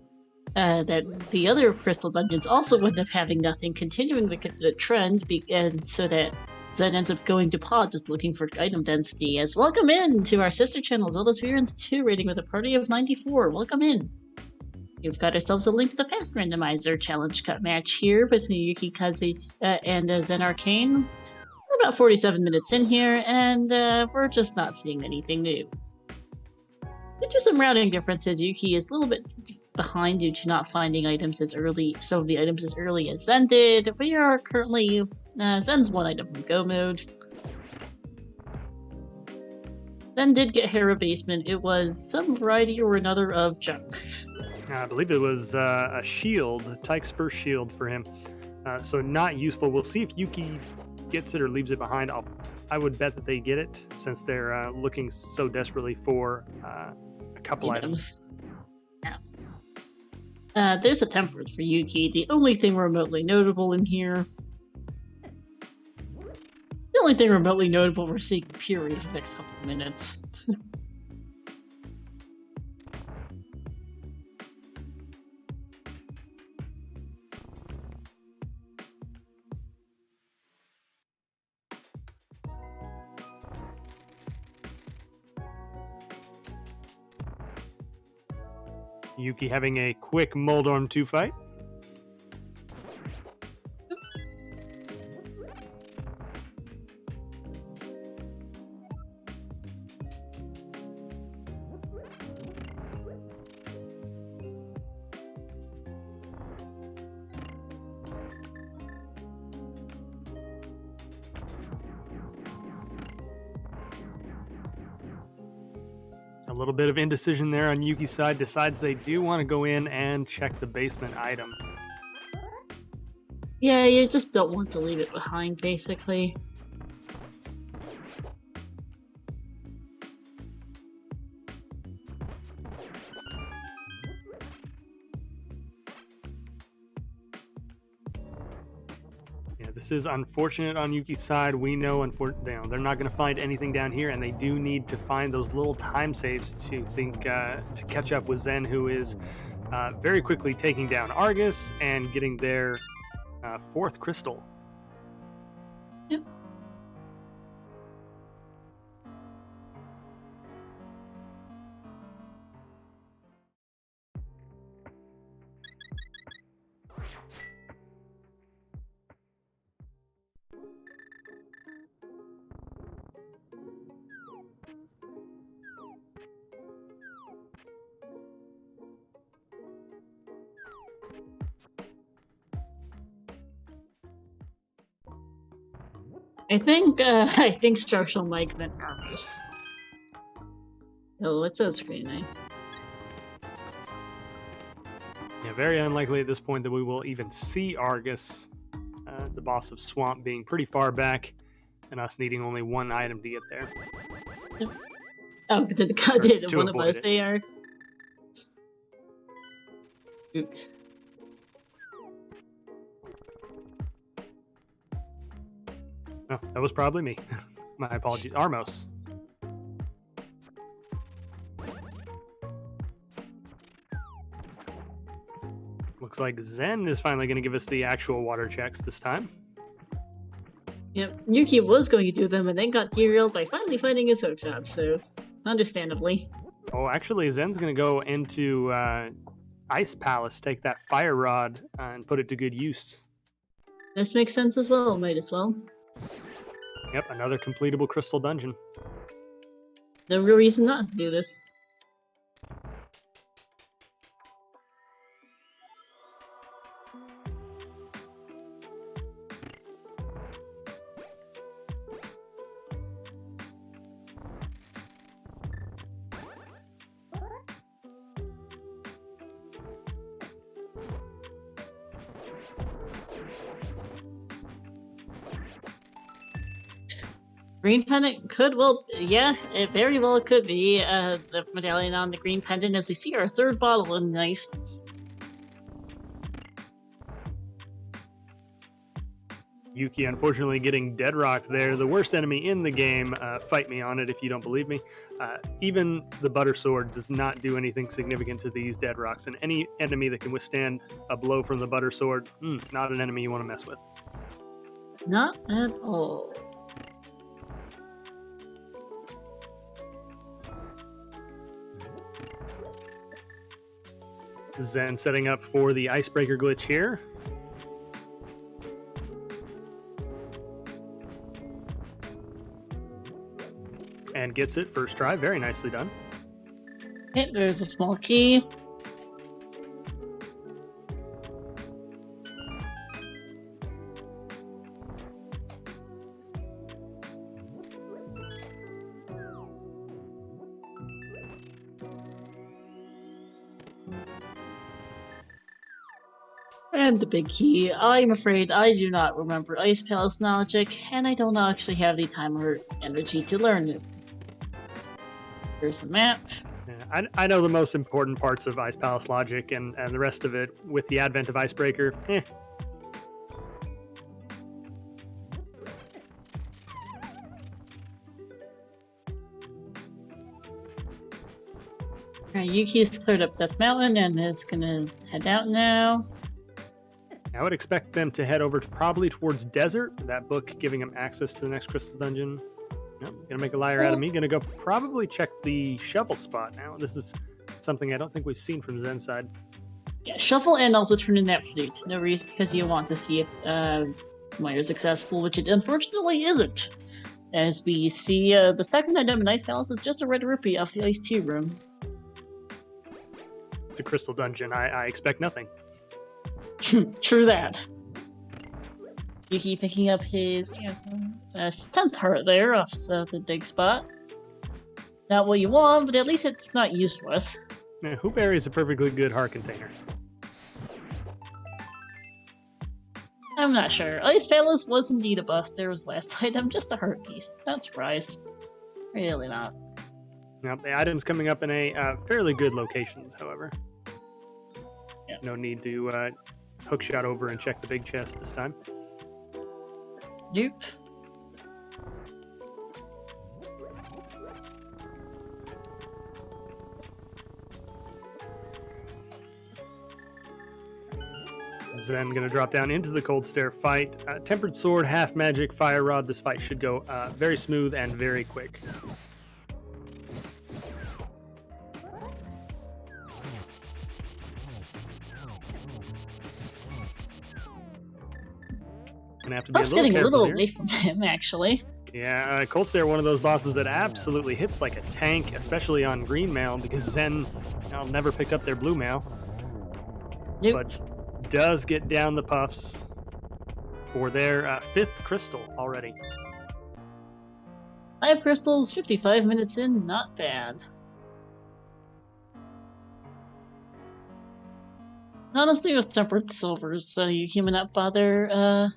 that the other crystal dungeons also end up having nothing, continuing the trend, and so that Zen ends up going to Pod just looking for item density. As welcome in to our sister channel, ZeldaSpeedRuns 2, rating with a party of 94. Welcome in. We've got ourselves a link to the past Randomizer Challenge Cup match here between Yukikaze and zenarcane. We're about 47 minutes in here, and we're just not seeing anything new. Due to some routing differences, Yuki is a little bit behind due to not finding some of the items as early as Zen did. We are currently, Zen's 1 item from go mode. Zen did get Hera Basement. It was some variety or another of junk. I believe it was a shield, Tyke's first shield for him. So not useful. We'll see if Yuki gets it or leaves it behind. I would bet that they get it, since they're looking so desperately for a couple items. Yeah. There's a temperate for Yuki. The only thing remotely notable in here... The only thing remotely notable we're seeing period for the next couple of minutes. Yuki having a quick Moldorm 2 fight. A little bit of indecision there on Yuki's side. Decides they do want to go in and check the basement item. Yeah, you just don't want to leave it behind, basically. This is unfortunate on Yuki's side. We know, they're not going to find anything down here, and they do need to find those little time saves to catch up with Zen, who is very quickly taking down Argus and getting their 4th crystal. Yep. I think Structural Mike meant Argus. Oh, that's pretty nice. Yeah, very unlikely at this point that we will even see Argus, the boss of Swamp, being pretty far back, and us needing only 1 item to get there. Oh, did one of us say Argus? Oops. Oh, that was probably me. My apologies. Armos. Looks like Zen is finally going to give us the actual water checks this time. Yep, Yuki was going to do them and then got derailed by finally finding his hookshot, so understandably. Oh, actually, Zen's going to go into Ice Palace, take that fire rod, and put it to good use. This makes sense as well, might as well. Yep, another completable crystal dungeon. No real reason not to do this. Green pendant could, well, yeah, it very well could be the medallion on the green pendant. As we see our 3rd bottle, and nice. Yuki unfortunately getting dead rocked there. The worst enemy in the game. Fight me on it if you don't believe me. Even the butter sword does not do anything significant to these dead rocks, and any enemy that can withstand a blow from the butter sword, not an enemy you want to mess with. Not at all. Zen setting up for the icebreaker glitch here. And gets it first try. Very nicely done. Okay, there's a small key. And the big key. I'm afraid I do not remember Ice Palace logic, and I don't actually have the time or energy to learn it. Here's the map. Yeah, I know the most important parts of Ice Palace logic, and the rest of it, with the advent of Icebreaker, Alright, Yuki's cleared up Death Mountain and is gonna head out now. I would expect them to head over probably towards Desert, that book giving them access to the next crystal dungeon. Nope, gonna make a liar out of me. Gonna go probably check the shovel spot now. This is something I don't think we've seen from Zen's side. Yeah, shuffle and also turn in that flute. No reason, because you want to see if Myers successful, which it unfortunately isn't. As we see, the second item in Ice Palace is just a red rupee off the iced tea room. It's a crystal dungeon. I expect nothing. True that. Yuki picking up his 10th heart there off the dig spot. Not what you want, but at least it's not useless. Now, Hooberry is a perfectly good heart container. I'm not sure. Ice Palace was indeed a bust. There was last item, just a heart piece. Not surprised. Really not. Now, the item's coming up in a fairly good locations, however. Yeah. No need to hookshot over and check the big chest this time. Nope. Zen going to drop down into the Cold Stare fight. Tempered Sword, Half Magic, Fire Rod. This fight should go very smooth and very quick. Gonna have to be Puff's getting a little here. away from him, actually. Yeah, Cold Stare, one of those bosses that absolutely hits like a tank, especially on green mail, because Zen never picked up their blue mail. Nope. But does get down the Puffs for their 5th crystal already. 5 crystals, 55 minutes in, not bad. Honestly, with tempered silvers, so you may not bother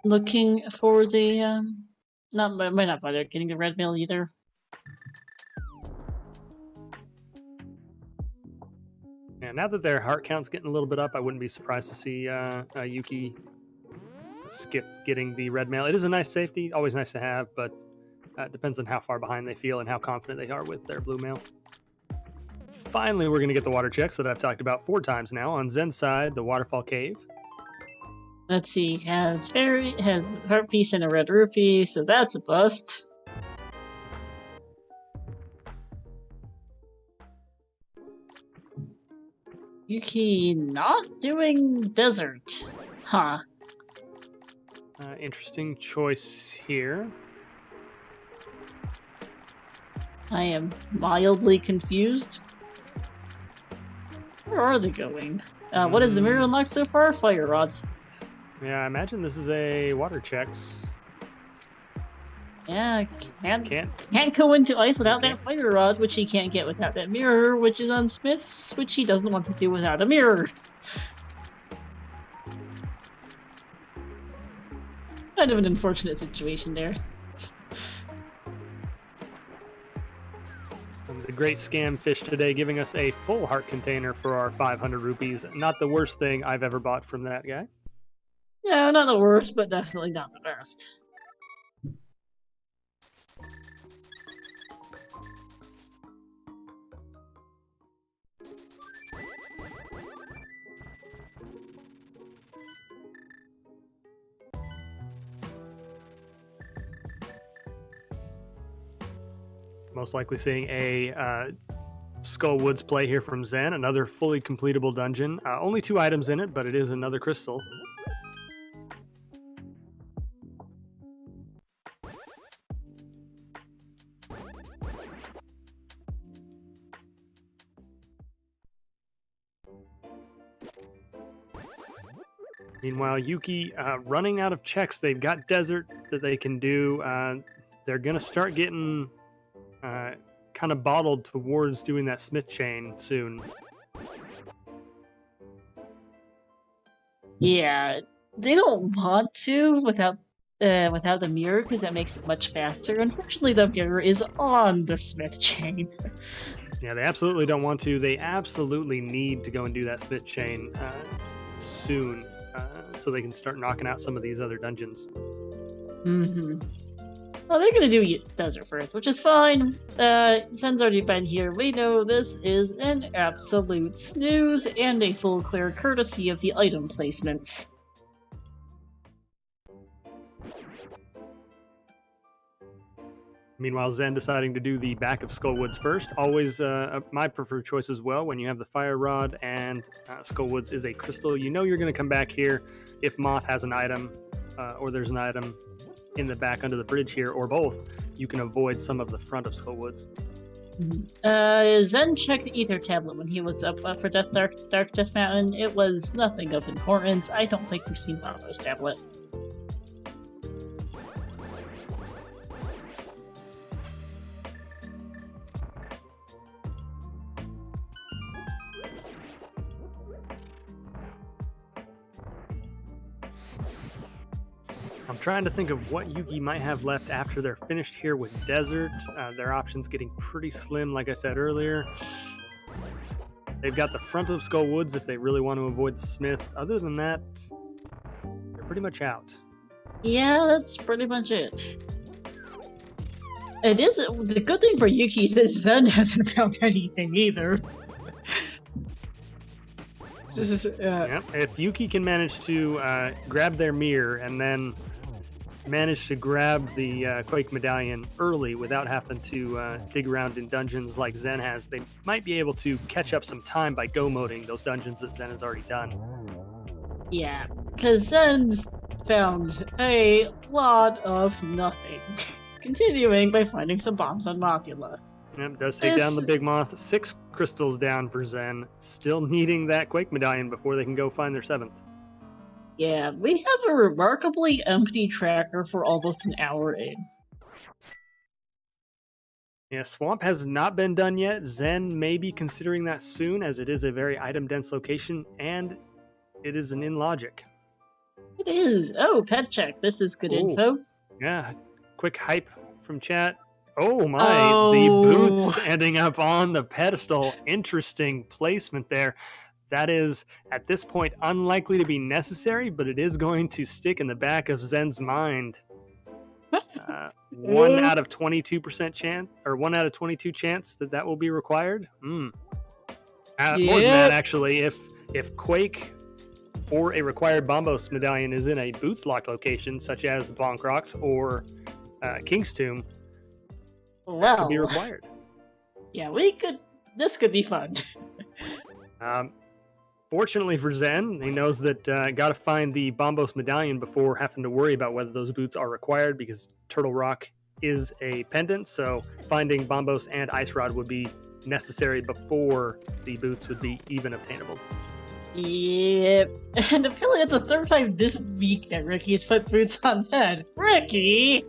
looking for the might not bother getting the red mail either. Yeah, now that their heart count's getting a little bit up, I wouldn't be surprised to see Yuki skip getting the red mail. It is a nice safety, always nice to have, but it depends on how far behind they feel and how confident they are with their blue mail. Finally, we're going to get the water checks that I've talked about 4 times now. On Zen's side, the Waterfall Cave. Let's see, has heart piece and a red rupee, so that's a bust. Yuki not doing desert. Huh. Interesting choice here. I am mildly confused. Where are they going? What is the mirror unlocked so far? Fire Rod. Yeah, I imagine this is a water checks. Yeah, can't go into ice without that Fire Rod, which he can't get without that mirror, which is on Smith's, which he doesn't want to do without a mirror. Kind of an unfortunate situation there. The great scam fish today giving us a full heart container for our 500 rupees. Not the worst thing I've ever bought from that guy. Yeah, not the worst, but definitely not the best. Most likely seeing a Skull Woods play here from Zen. Another fully completable dungeon. Only 2 items in it, but it is another crystal. Meanwhile, Yuki running out of checks. They've got desert that they can do. They're going to start getting kind of bottled towards doing that Smith chain soon. Yeah, they don't want to without the mirror because that makes it much faster. Unfortunately, the mirror is on the Smith chain. Yeah, they absolutely don't want to. They absolutely need to go and do that Smith chain soon so they can start knocking out some of these other dungeons. Mm-hmm. Well, they're gonna do desert first, which is fine. Zen's already been here. We know this is an absolute snooze and a full clear courtesy of the item placements. Meanwhile, Zen deciding to do the back of Skullwoods first. Always my preferred choice as well. When you have the Fire Rod and Skullwoods is a crystal, you know you're going to come back here if Moth has an item or there's an item in the back under the bridge here, or both. You can avoid some of the front of Skullwoods. Zen checked Ether Tablet when he was up for Dark Death Mountain. It was nothing of importance. I don't think we've seen Barlow's tablet. I'm trying to think of what Yuki might have left after they're finished here with Desert. Their options getting pretty slim, like I said earlier. They've got the front of Skull Woods if they really want to avoid the Smith. Other than that, they're pretty much out. Yeah, that's pretty much it. It is the good thing for Yuki is that Zen hasn't found anything either. If Yuki can manage to grab their mirror and then manage to grab the Quake Medallion early without having to dig around in dungeons like Zen has, they might be able to catch up some time by go-moding those dungeons that Zen has already done. Yeah, because Zen's found a lot of nothing. Continuing by finding some bombs on Mocula. Yep, does take down the Big Moth. 6 crystals down for Zen. Still needing that Quake Medallion before they can go find their 7th. Yeah, we have a remarkably empty tracker for almost an hour in. Yeah, Swamp has not been done yet. Zen may be considering that soon, as it is a very item-dense location, and it is an in-logic. It is. Oh, pet check. This is good info. Yeah, quick hype from chat. Oh my, the boots ending up on the pedestal. Interesting placement there. That is, at this point, unlikely to be necessary, but it is going to stick in the back of Zen's mind. 1 out of 22% chance, or 1 out of 22 chance that will be required. More than that, actually, if Quake or a required Bombos medallion is in a boots lock location, such as the Bonk Rocks or King's Tomb, that could be required. Yeah, this could be fun. Fortunately for Zen, he knows that got to find the Bombos medallion before having to worry about whether those boots are required, because Turtle Rock is a pendant, so finding Bombos and Ice Rod would be necessary before the boots would be even obtainable. Yep, and apparently it's the 3rd time this week that Ricky's put boots on bed. Ricky!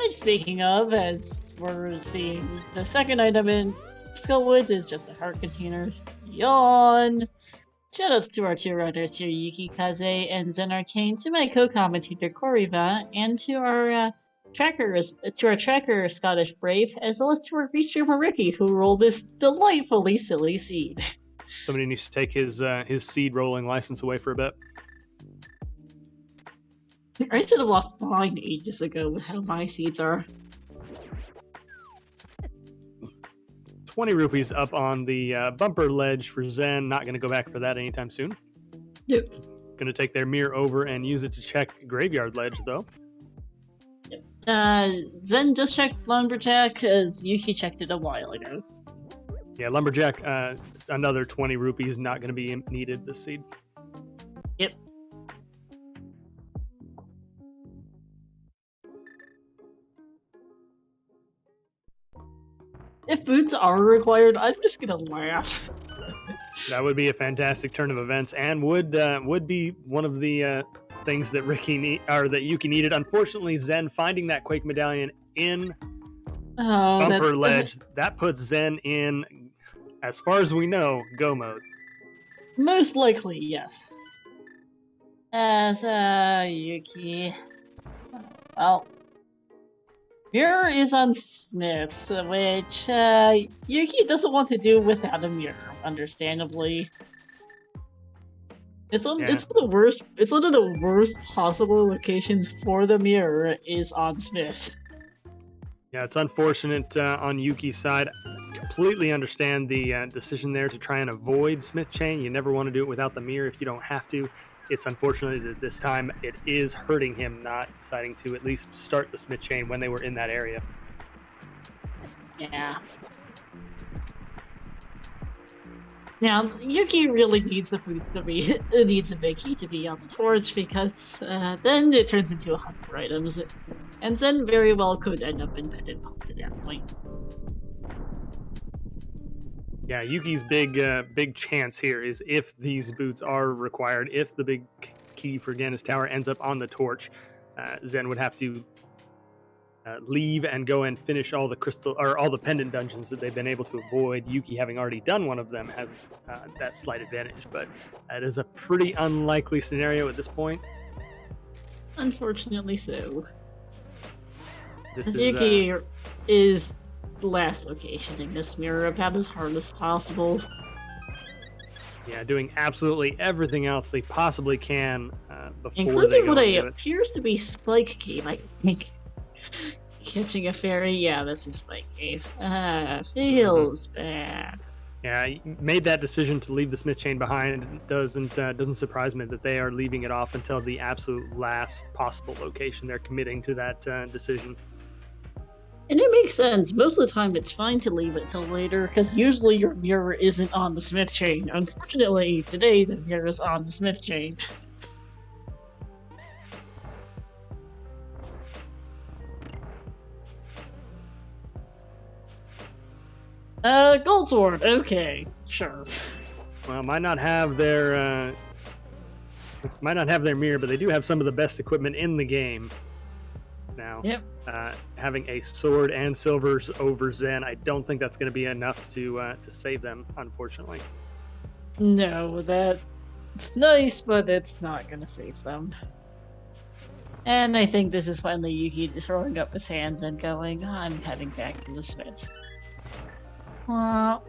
Speaking of, as we're seeing, the second item in Skullwoods is just a heart container. Yawn! Shoutouts to our 2 runners here, Yukikaze and zenarcane, to my co-commentator Koriva, and to our tracker Scottish Brave, as well as to our restreamer Ricky, who rolled this delightfully silly seed. Somebody needs to take his seed rolling license away for a bit. I should have lost mine ages ago with how my seeds are. 20 rupees up on the bumper ledge for Zen. Not going to go back for that anytime soon. Yep. Going to take their mirror over and use it to check Graveyard Ledge, though. Yep. Zen just checked Lumberjack, as Yuki checked it a while ago. Yeah, Lumberjack, another 20 rupees, not going to be needed this seed. Yep. If boots are required, I'm just gonna laugh. That would be a fantastic turn of events, and would be one of the things that that Yuki needed. Unfortunately, Zen finding that Quake Medallion in bumper ledge, that puts Zen in, as far as we know, go mode. Most likely, yes. As Yuki, well. Mirror is on Smiths, which Yuki doesn't want to do without a mirror, understandably. It's one of the worst possible locations for the mirror is on Smiths. Yeah, it's unfortunate on Yuki's side. Completely understand the decision there to try and avoid Smith Chain. You never want to do it without the mirror if you don't have to. It's unfortunate that this time it is hurting him not deciding to at least start the Smith Chain when they were in that area. Yeah. Now, Yuki really needs the boots needs a big key to be on the torch, because then it turns into a hunt for items, and Zen very well could end up in Pendant Pump at that point. Yeah, Yuki's big chance here is if these boots are required, if the big key for Ganis Tower ends up on the torch, Zen would have to leave and go and finish all the crystal or all the pendant dungeons that they've been able to avoid. Yuki, having already done one of them, has that slight advantage, but that is a pretty unlikely scenario at this point. Unfortunately so. This Yuki is the last location in this mirror about as hard as possible. Yeah, doing absolutely everything else they possibly can before including they go what into it. appears to be Spike Cave, I think. Catching a fairy, yeah, this is Spike Cave. Feels bad. Yeah, he made that decision to leave the Smith chain behind. It doesn't surprise me that they are leaving it off until the absolute last possible location. They're committing to that decision. And it makes sense. Most of the time, it's fine to leave it till later, because usually your mirror isn't on the Smith chain. Unfortunately, today the mirror is on the Smith chain. Gold sword. Okay, sure. Well, might not have their mirror, but they do have some of the best equipment in the game. Now, yep. Having a sword and silvers over Zen, I don't think that's going to be enough to save them, unfortunately. No, it's nice, but it's not going to save them. And I think this is finally Yuki throwing up his hands and going, I'm heading back to the Smith. I'm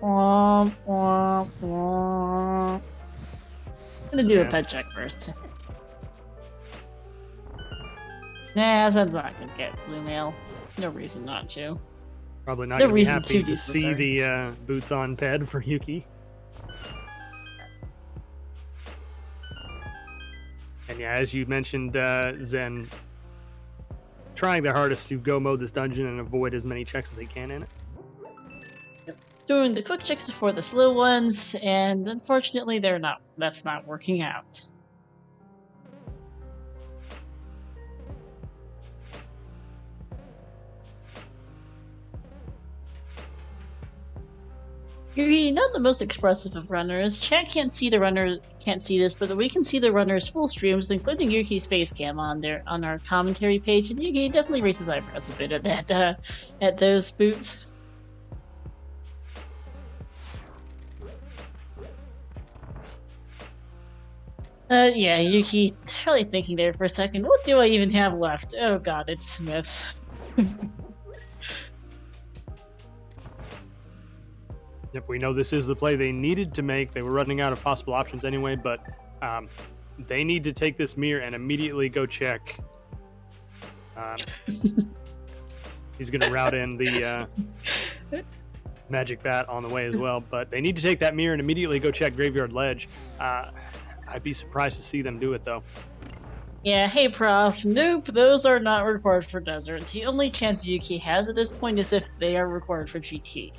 gonna do a pet check first. Nah, Zen's not gonna get blue mail. No reason not to. Probably not No gonna be reason happy to do to so, see sorry. the boots on ped for Yuki. And yeah, as you mentioned, Zen trying their hardest to go mode this dungeon and avoid as many checks as they can in it. Doing the quick checks for the slow ones, and unfortunately that's not working out. You're not the most expressive of runners. Chat can't see this, but we can see the runners' full streams, including Yuki's face cam on our commentary page, and Yuki definitely raises eyebrows a bit at those boots. Yeah, Yuki, really thinking there for a second. What do I even have left? Oh god, it's Smiths. Yep, we know this is the play they needed to make. They were running out of possible options anyway, but they need to take this mirror and immediately go check. He's going to route in the magic bat on the way as well, but they need to take that mirror and immediately go check Graveyard Ledge. I'd be surprised to see them do it, though. Yeah, hey prof, nope, those are not required for Desert. The only chance Yuki has at this point is if they are required for GT.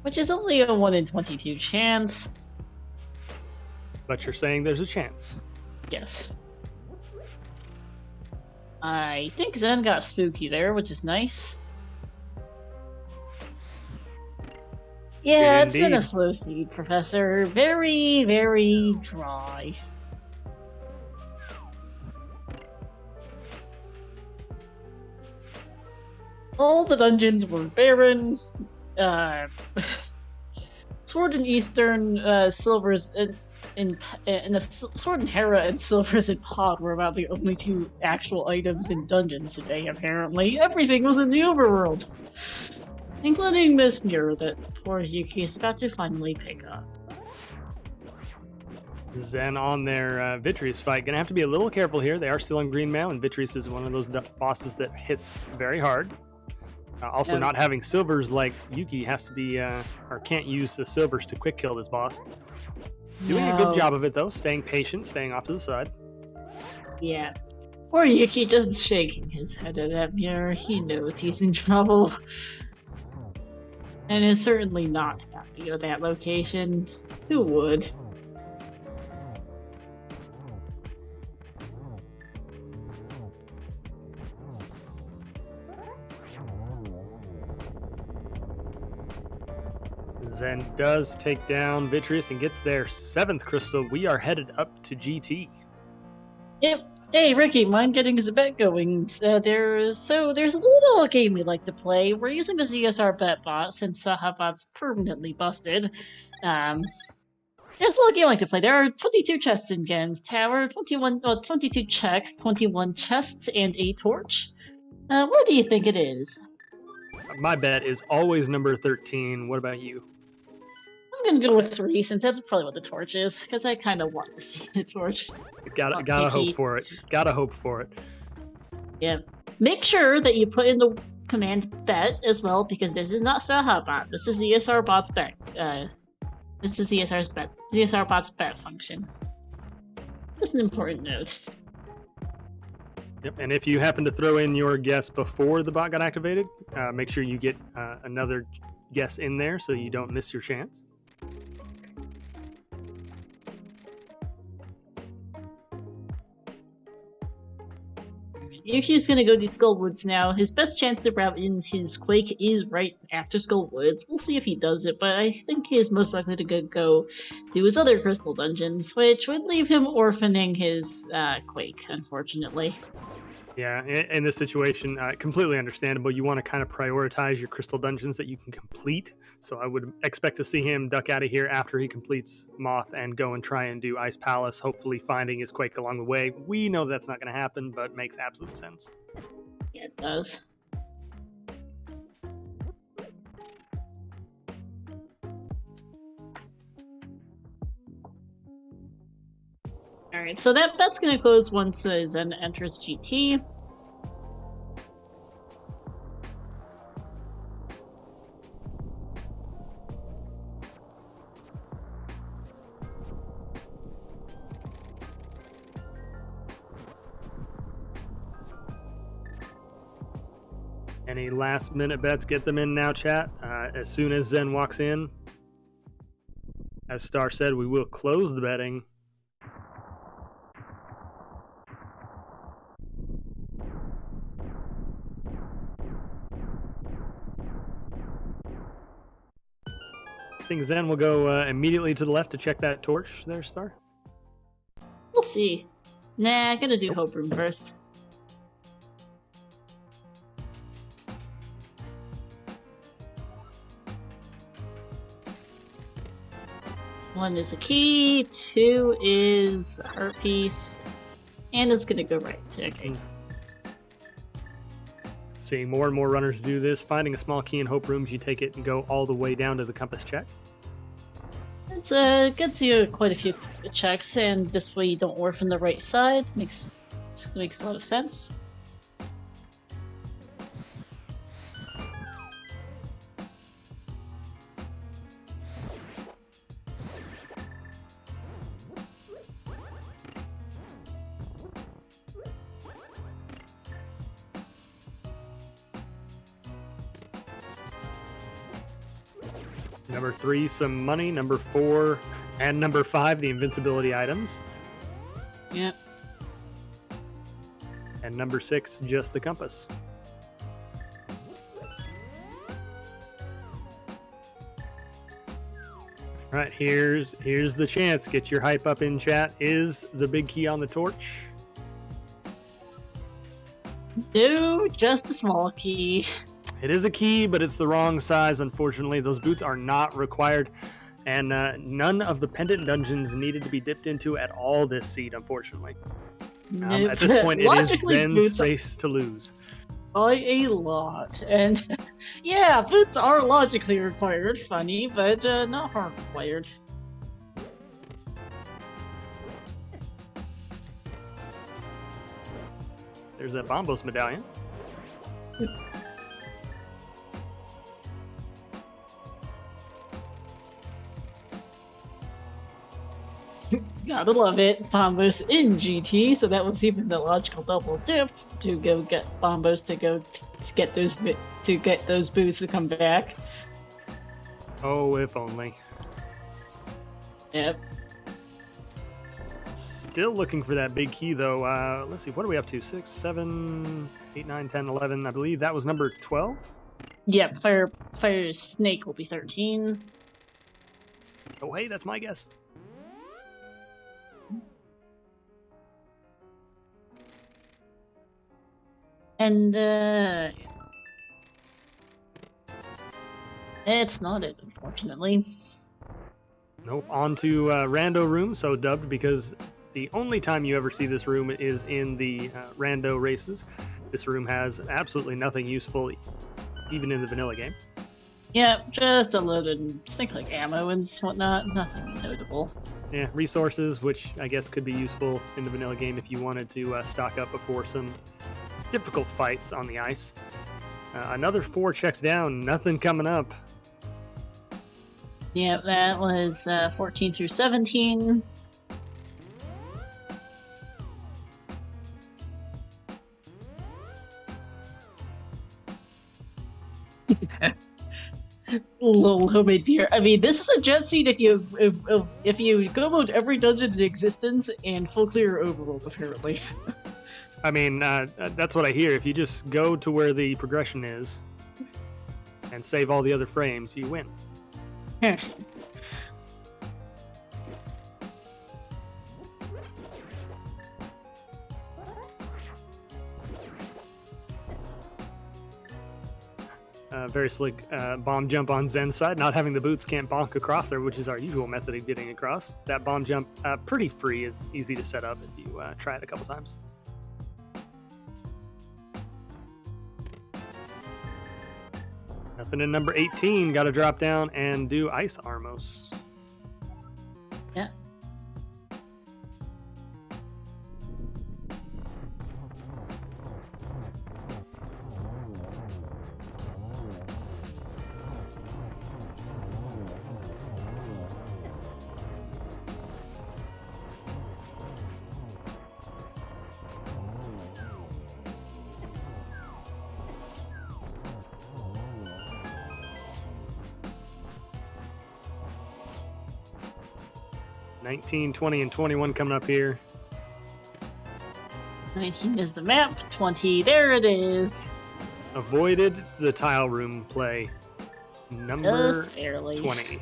Which is only a 1 in 22 chance. But you're saying there's a chance. Yes. I think Zen got spooky there, which is nice. Yeah, it's been a slow seed, Professor. Very, very dry. All the dungeons were barren. Sword and Eastern silvers in the Sword and Hera and silvers in Pod were about the only two actual items in dungeons today. Apparently, everything was in the overworld, including this mirror that poor Yuki is about to finally pick up. Zen on their Vitreous fight. Gonna have to be a little careful here. They are still on green mail, and Vitreous is one of those bosses that hits very hard. Also, not having silvers like Yuki has to be, or can't use the silvers to quick kill this boss. Doing a good job of it though, staying patient, staying off to the side. Yeah. Poor Yuki just shaking his head at that mirror. He knows he's in trouble. And is certainly not happy with that location. Who would? Zen does take down Vitreous and gets their 7th crystal. We are headed up to GT. Yep. Hey Ricky, mind getting his bet going? There's a little game we like to play. We're using the ZSR bet bot since Sahabot's permanently busted. There's a little game I like to play. There are 22 chests in Gen's Tower, 22 checks, 21 chests, and a torch. Where do you think it is? My bet is always number 13. What about you? I'm gonna go with 3 since that's probably what the torch is, because I kind of want to see the torch. Gotta hope for it. Gotta hope for it. Yeah. Make sure that you put in the command bet as well, because this is not Sahabot. This is ZSR bot's bet. This is ZSR bot's bet function. Just an important note. Yep, and if you happen to throw in your guess before the bot got activated, make sure you get another guess in there so you don't miss your chance. Yoshi's gonna go do Skullwoods now. His best chance to route in his Quake is right after Skullwoods. We'll see if he does it, but I think he is most likely to go do his other crystal dungeons, which would leave him orphaning his Quake, unfortunately. Yeah, in this situation, completely understandable. You want to kind of prioritize your crystal dungeons that you can complete. So I would expect to see him duck out of here after he completes Moth and go and try and do Ice Palace, hopefully finding his Quake along the way. We know that's not going to happen, but makes absolute sense. Yeah, it does. Alright, so that's gonna close once Zen enters GT. Any last minute bets? Get them in now, chat. As soon as Zen walks in, as Star said, we will close the betting. I think Zen will go immediately to the left to check that torch there, Star. We'll see. Nah, I gotta do Hope Room first. One is a key, 2 is a heart piece, and it's gonna go right to okay. Seeing more and more runners do this, finding a small key in Hope Rooms, you take it and go all the way down to the compass check. It gets you quite a few checks, and this way you don't orphan the right side. Makes a lot of sense. Number 3, some money. Number 4 and number 5, the invincibility items. Yep. And number 6, just the compass. All right, here's the chance. Get your hype up in chat. Is the big key on the torch? No, just a small key. It is a key, but it's the wrong size, unfortunately. Those boots are not required, and none of the pendant dungeons needed to be dipped into at all this seed, unfortunately. Nope. At this point, it is Zen's boots race to lose. By a lot. And yeah, boots are logically required. Funny, but not hard required. There's that Bombos medallion. Gotta love it. Bombos in GT, so that was even the logical double dip to go get Bombos to get those boots to come back. Oh, if only. Yep. Still looking for that big key, though. Let's see, what are we up to? 6, 7, 8, 9, 10, 11. I believe that was number 12? Yep, Fire Snake will be 13. Oh, hey, that's my guess. And, it's not it, unfortunately. Nope. On to Rando Room, so dubbed because the only time you ever see this room is in the Rando races. This room has absolutely nothing useful, even in the vanilla game. Yeah, just a loaded, think like ammo and whatnot, nothing notable. Yeah, resources, which I guess could be useful in the vanilla game if you wanted to stock up before some difficult fights on the ice. Another 4 checks down, nothing coming up. Yeah, that was 14 through 17. Little homemade beer. I mean, this is a jet seat if you go mode every dungeon in existence and full clear overworld, apparently. I mean, that's what I hear. If you just go to where the progression is and save all the other frames, you win. Very slick bomb jump on Zen's side. Not having the boots can't bonk across there, which is our usual method of getting across. That bomb jump, pretty free, is easy to set up if you try it a couple times. Nothing in number 18. Got to drop down and do Ice Armos. Yeah. $19, $20, and $21 coming up here. 19 is the map, 20, there it is. Avoided the tile room play. Number Just barely. 20.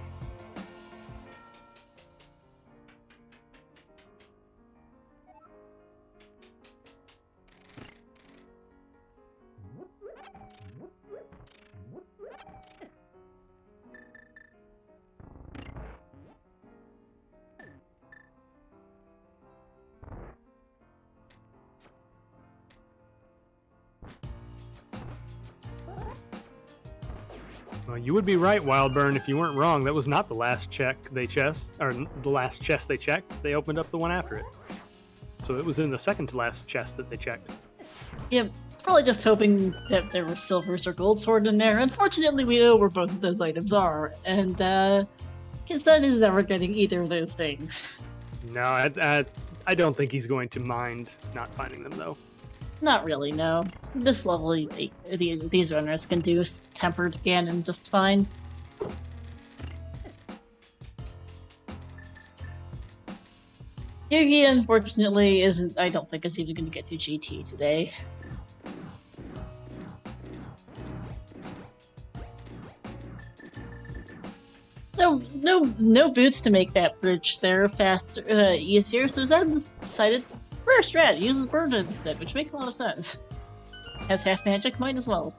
Well, you would be right, Wildburn, if you weren't wrong. That was not the last chest they checked. They opened up the one after it. So it was in the second to last chest that they checked. Yeah, probably just hoping that there were silvers or gold sword in there. Unfortunately, we know where both of those items are, and Kinstein is never getting either of those things. No, I don't think he's going to mind not finding them, though. Not really, no. This level, these runners can do tempered Ganon just fine. Yugi, unfortunately, isn't. I don't think is even going to get to GT today. No boots to make that bridge there faster, easier. So Zen decided, rare strat, uses Burn instead, which makes a lot of sense. Has half magic, might as well.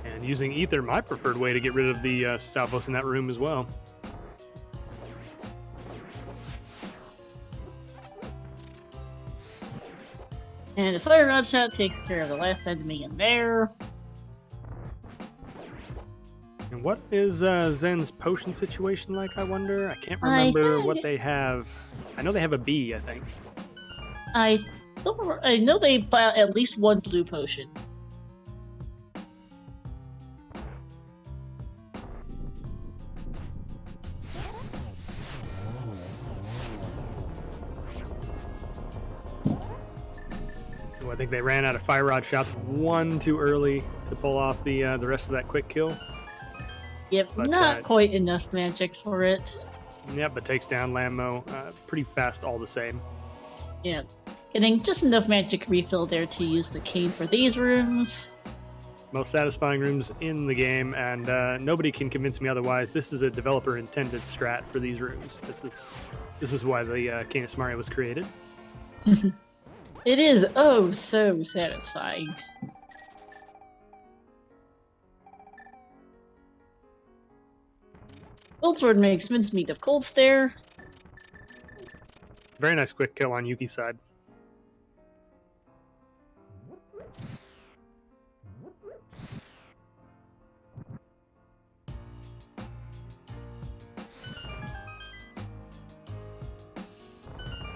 And using Ether, my preferred way to get rid of the Stalfos in that room as well. And a Fire Rod shot takes care of the last enemy in there. And what is Zen's potion situation like, I wonder? I can't remember what they have. I know they have a B, I think. I know they buy at least one blue potion. So I think they ran out of Fire Rod shots one too early to pull off the rest of that quick kill. Yep, But, not quite enough magic for it. Yep, but takes down Lammo pretty fast all the same. Yeah, getting just enough magic refill there to use the cane for these rooms. Most satisfying rooms in the game, and nobody can convince me otherwise. This is a developer-intended strat for these rooms. This is why the Canis Mario was created. It is oh so satisfying. Goldsword makes mincemeat of Cold Stare. Very nice quick kill on Yuki's side.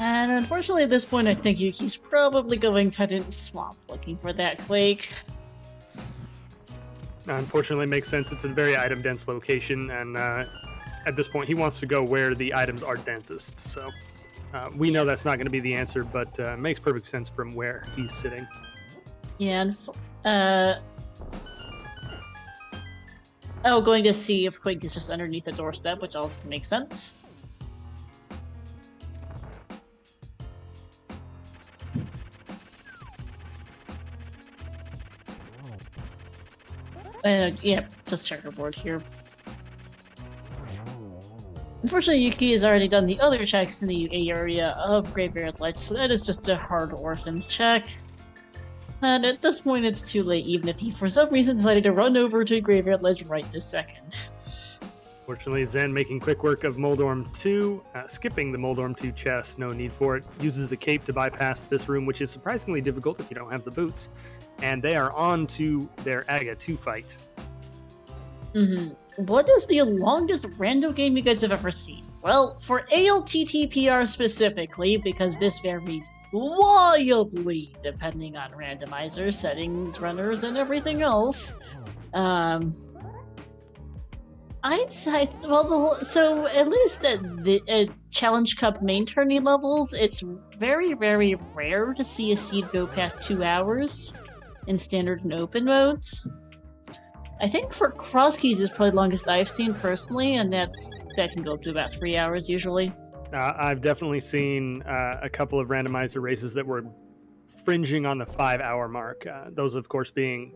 And unfortunately at this point I think Yuki's probably going Pedant Swamp looking for that Quake. Unfortunately, makes sense. It's a very item-dense location, and at this point, he wants to go where the items are densest. So we know that's not going to be the answer, but makes perfect sense from where he's sitting. Yeah, and going to see if Quake is just underneath the doorstep, which also makes sense. Yeah, just checkerboard here. Unfortunately, Yuki has already done the other checks in the area of Graveyard Ledge, so that is just a hard orphans check. And at this point, it's too late, even if he for some reason decided to run over to Graveyard Ledge right this second. Fortunately, Zen making quick work of Moldorm 2, skipping the Moldorm 2 chest, no need for it. Uses the cape to bypass this room, which is surprisingly difficult if you don't have the boots. And they are on to their Aga 2 fight. What is the longest rando game you guys have ever seen? Well, for ALTTPR specifically, because this varies wildly depending on randomizer, settings, runners, and everything else, I'd say, so at least at the Challenge Cup main tourney levels, it's very, very rare to see a seed go past 2 hours in standard and open modes. I think for cross keys is probably the longest I've seen personally, and that can go up to about 3 hours usually. I've definitely seen a couple of randomizer races that were fringing on the 5 hour mark. Those, of course, being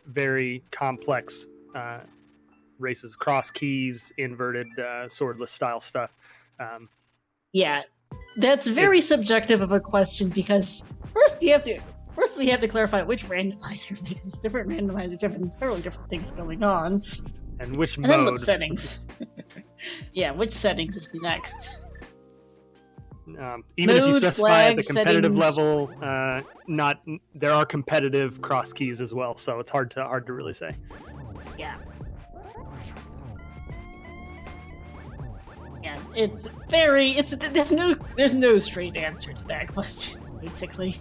very complex races, cross keys, inverted swordless style stuff. Yeah, that's very subjective of a question because first we have to clarify which randomizer, because different randomizers have entirely different things going on. And which mode. And then what settings. Yeah, which settings is the next. Even if you Mode, specify at flag, the competitive settings. level, there are competitive cross keys as well, so it's hard to really say. Yeah. Yeah, there's no straight answer to that question, basically.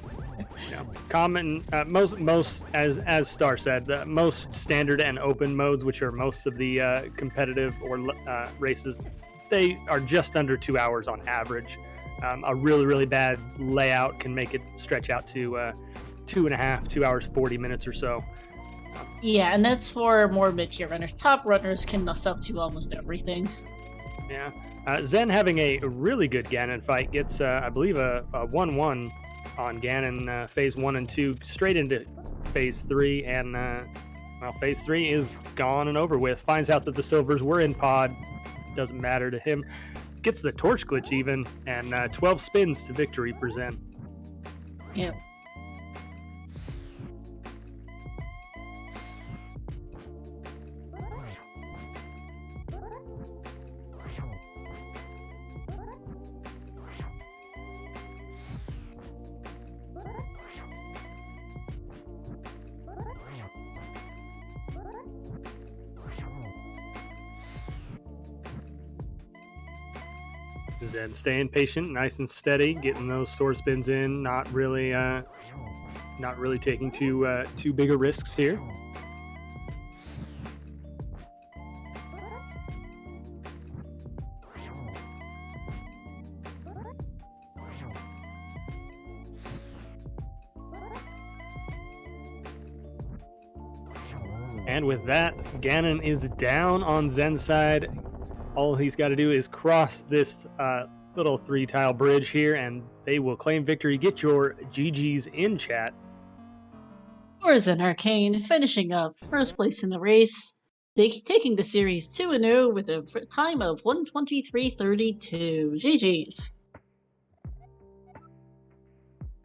Common, most as Star said, the most standard and open modes, which are most of the competitive or races, they are just under 2 hours on average. A really bad layout can make it stretch out to 2 hours 40 minutes or so. Yeah, and that's for more mid-tier runners. Top runners can mess up to almost everything. Yeah, Zen having a really good Ganon fight gets, I believe, a 1-1 on Ganon phase 1 and 2 straight into phase 3, and phase 3 is gone and over with. Finds out that the silvers were in pod, doesn't matter to him. Gets the torch glitch even, and 12 spins to victory for Zen. Yep. Zen staying patient, nice and steady, getting those sword spins in, not really taking too big of risks here. And with that, Ganon is down on Zen's side. All he's got to do is cross this little 3-tile bridge here, and they will claim victory. Get your GGs in chat. Or zenarcane, finishing up first place in the race, taking the series 2-0 with a time of 1:23:32. GGs.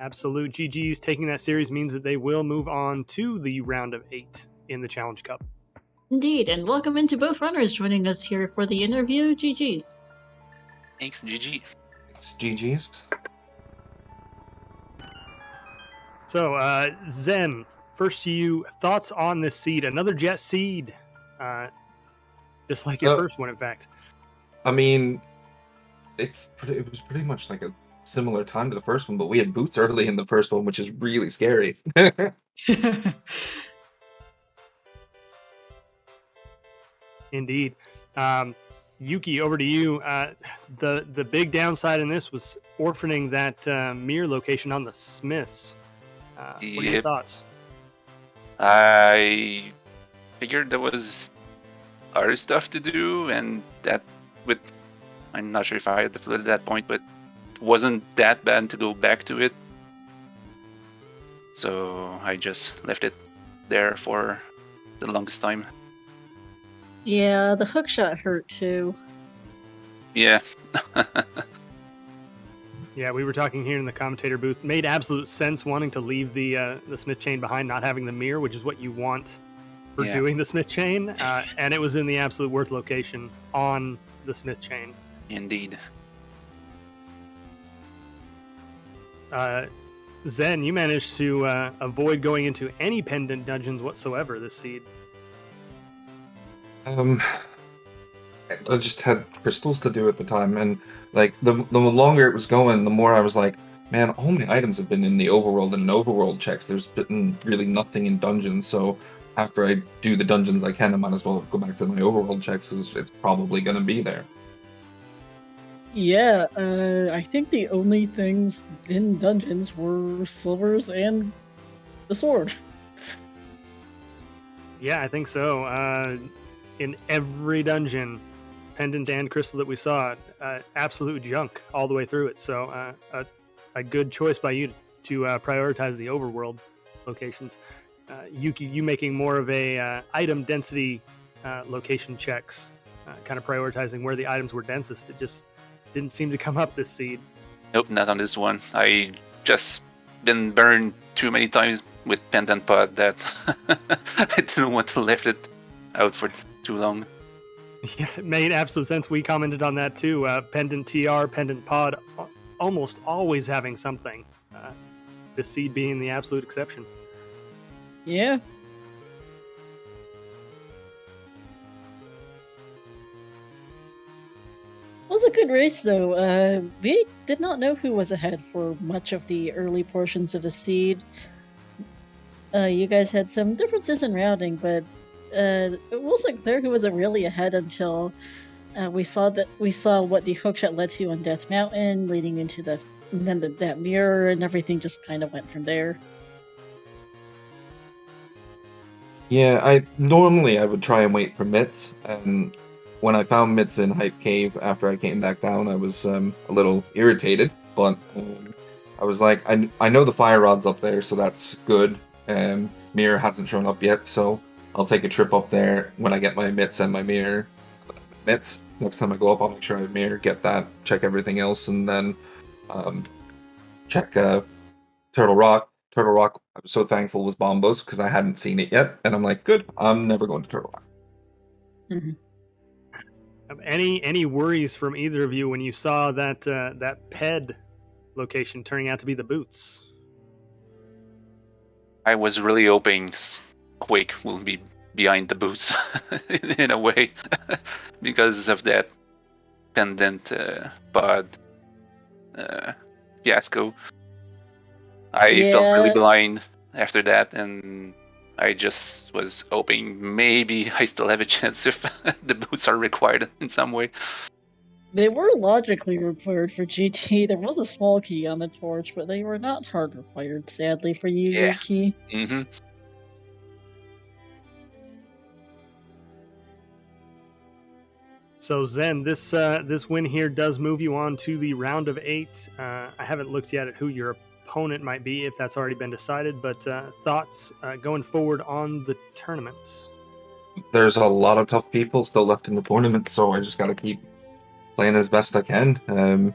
Absolute GG's taking that series means that they will move on to the round of 8 in the Challenge Cup. Indeed, and welcome into both runners joining us here for the interview. GG's. Thanks, GG. Thanks, GG's. So, Zen, first to you, thoughts on this seed? Another jet seed, just like your first one, in fact. I mean, it was pretty much like a similar time to the first one, but we had boots early in the first one, which is really scary. Indeed. Yuki, over to you. The big downside in this was orphaning that mirror location on the Smiths. What are your thoughts? I figured there was other stuff to do, and that I'm not sure if I had the fluid at that point, but it wasn't that bad to go back to it. So I just left it there for the longest time. Yeah, the hookshot hurt too. Yeah. Yeah, we were talking here in the commentator booth. Made absolute sense wanting to leave the Smith chain behind, not having the mirror, which is what you want for doing the Smith chain. And it was in the absolute worst location on the Smith chain. Indeed. Zen, you managed to avoid going into any pendant dungeons whatsoever this seed. I just had crystals to do at the time, and like the longer it was going, the more I was like, man, all my items have been in the overworld and in overworld checks. There's been really nothing in dungeons, so after I do the dungeons I can, I might as well go back to my overworld checks because it's probably going to be there. Yeah, I think the only things in dungeons were silvers and the sword. Yeah, I think so. In every dungeon, pendant and crystal that we saw, absolute junk all the way through it. So a good choice by you to prioritize the overworld locations. Yuki, you making more of a item density location checks, kind of prioritizing where the items were densest. It just didn't seem to come up this seed. Nope, not on this one. I just been burned too many times with pendant pod that I didn't want to leave it out for too long. Yeah, it made absolute sense. We commented on that too. Pendant TR, pendant pod, almost always having something. This seed being the absolute exception. Yeah. It was a good race, though. We did not know who was ahead for much of the early portions of the seed. You guys had some differences in routing, but it wasn't clear who was really ahead until we saw what the hookshot led to on Death Mountain, leading into that mirror, and everything just kind of went from there. Yeah, I would try and wait for Mitts, and when I found Mitts in Hype Cave after I came back down, I was a little irritated, but I was like, I know the fire rod's up there, so that's good. Mirror hasn't shown up yet, so I'll take a trip up there when I get my Mitts and my mirror. Mitts, next time I go up, I'll make sure I have mirror, get that, check everything else, and then check Turtle Rock. Turtle Rock, I was so thankful was Bombos because I hadn't seen it yet, and I'm like, good, I'm never going to Turtle Rock. Mm-hmm. Any worries from either of you when you saw that PED location turning out to be the boots? I was really hoping Quake will be behind the boots in a way because of that pendant pod fiasco. I felt really blind after that, and I just was hoping maybe I still have a chance if the boots are required in some way. They were logically required for GT. There was a small key on the torch, but they were not hard required, sadly, for you, Yuki. Mm-hmm. So Zen, this win here does move you on to the round of 8. I haven't looked yet at who your opponent might be, if that's already been decided, but thoughts going forward on the tournament? There's a lot of tough people still left in the tournament, so I just got to keep playing as best I can.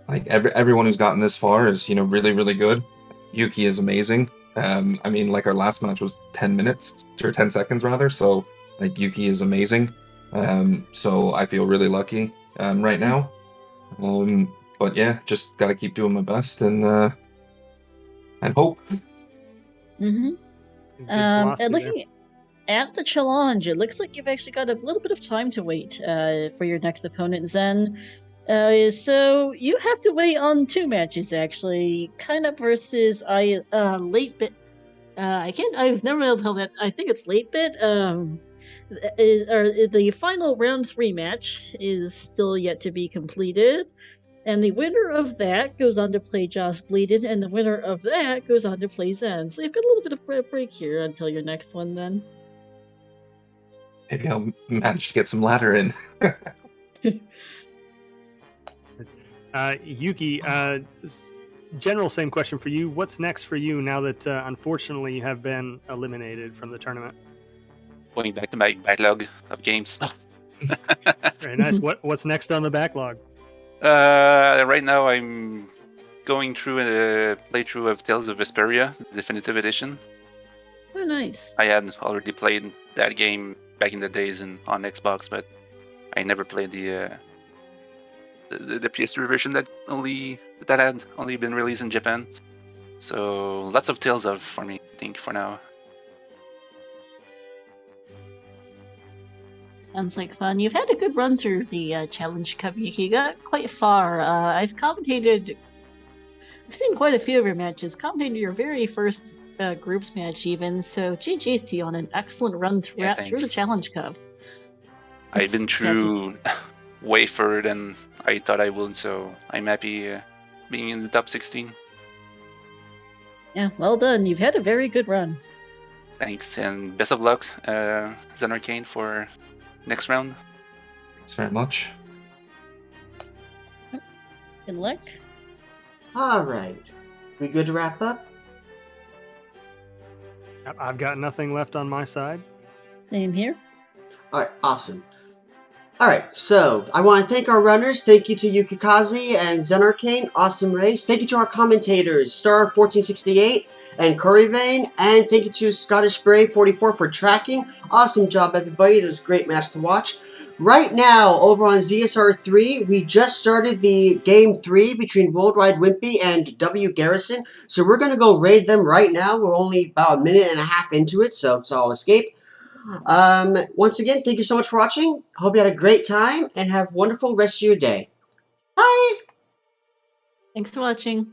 like everyone who's gotten this far is, really, really good. Yuki is amazing. I mean, like our last match was 10 minutes or 10 seconds rather. So like Yuki is amazing. So I feel really lucky right now. But yeah, just gotta keep doing my best and hope. Mm-hmm. Good And philosophy there. looking at the challenge, it looks like you've actually got a little bit of time to wait for your next opponent, Zen. So you have to wait on 2 matches actually. Kind of versus late bit. I've never been able to tell that. I think it's late bit. The final round 3 match is still yet to be completed. And the winner of that goes on to play Joss Bleeded, and the winner of that goes on to play Zen. So you've got a little bit of a break here until your next one then. Maybe I'll manage to get some ladder in. Yuki, general same question for you. What's next for you now that unfortunately you have been eliminated from the tournament? Going back to my backlog of games. Very nice. What's next on the backlog? Right now I'm going through a playthrough of Tales of Vesperia, Definitive Edition. Oh, nice. I had already played that game back in the days on Xbox, but I never played the PS3 version that had only been released in Japan. So lots of Tales of for me, I think, for now. Sounds like fun. You've had a good run through the Challenge Cup. You got quite far. I've seen quite a few of your matches. Commentated your very first groups match even. So GG's to you on an excellent run through the Challenge Cup. I've been through way further than I thought I would, so I'm happy being in the top 16. Yeah, well done. You've had a very good run. Thanks, and best of luck, zenarcane, for next round. Thanks very much. Good luck. All right. We good to wrap up? I've got nothing left on my side. Same here. All right, awesome. All right, so I want to thank our runners. Thank you to Yukikaze and zenarcane. Awesome race. Thank you to our commentators, Star1468 and Curryvane. And thank you to Scottish Brave 44 for tracking. Awesome job, everybody. It was a great match to watch. Right now, over on ZSR3, we just started the Game 3 between Worldwide Wimpy and W Garrison. So we're going to go raid them right now. We're only about a minute and a half into it, so I'll escape. Once again, thank you so much for watching. Hope you had a great time and have a wonderful rest of your day. Bye! Thanks for watching.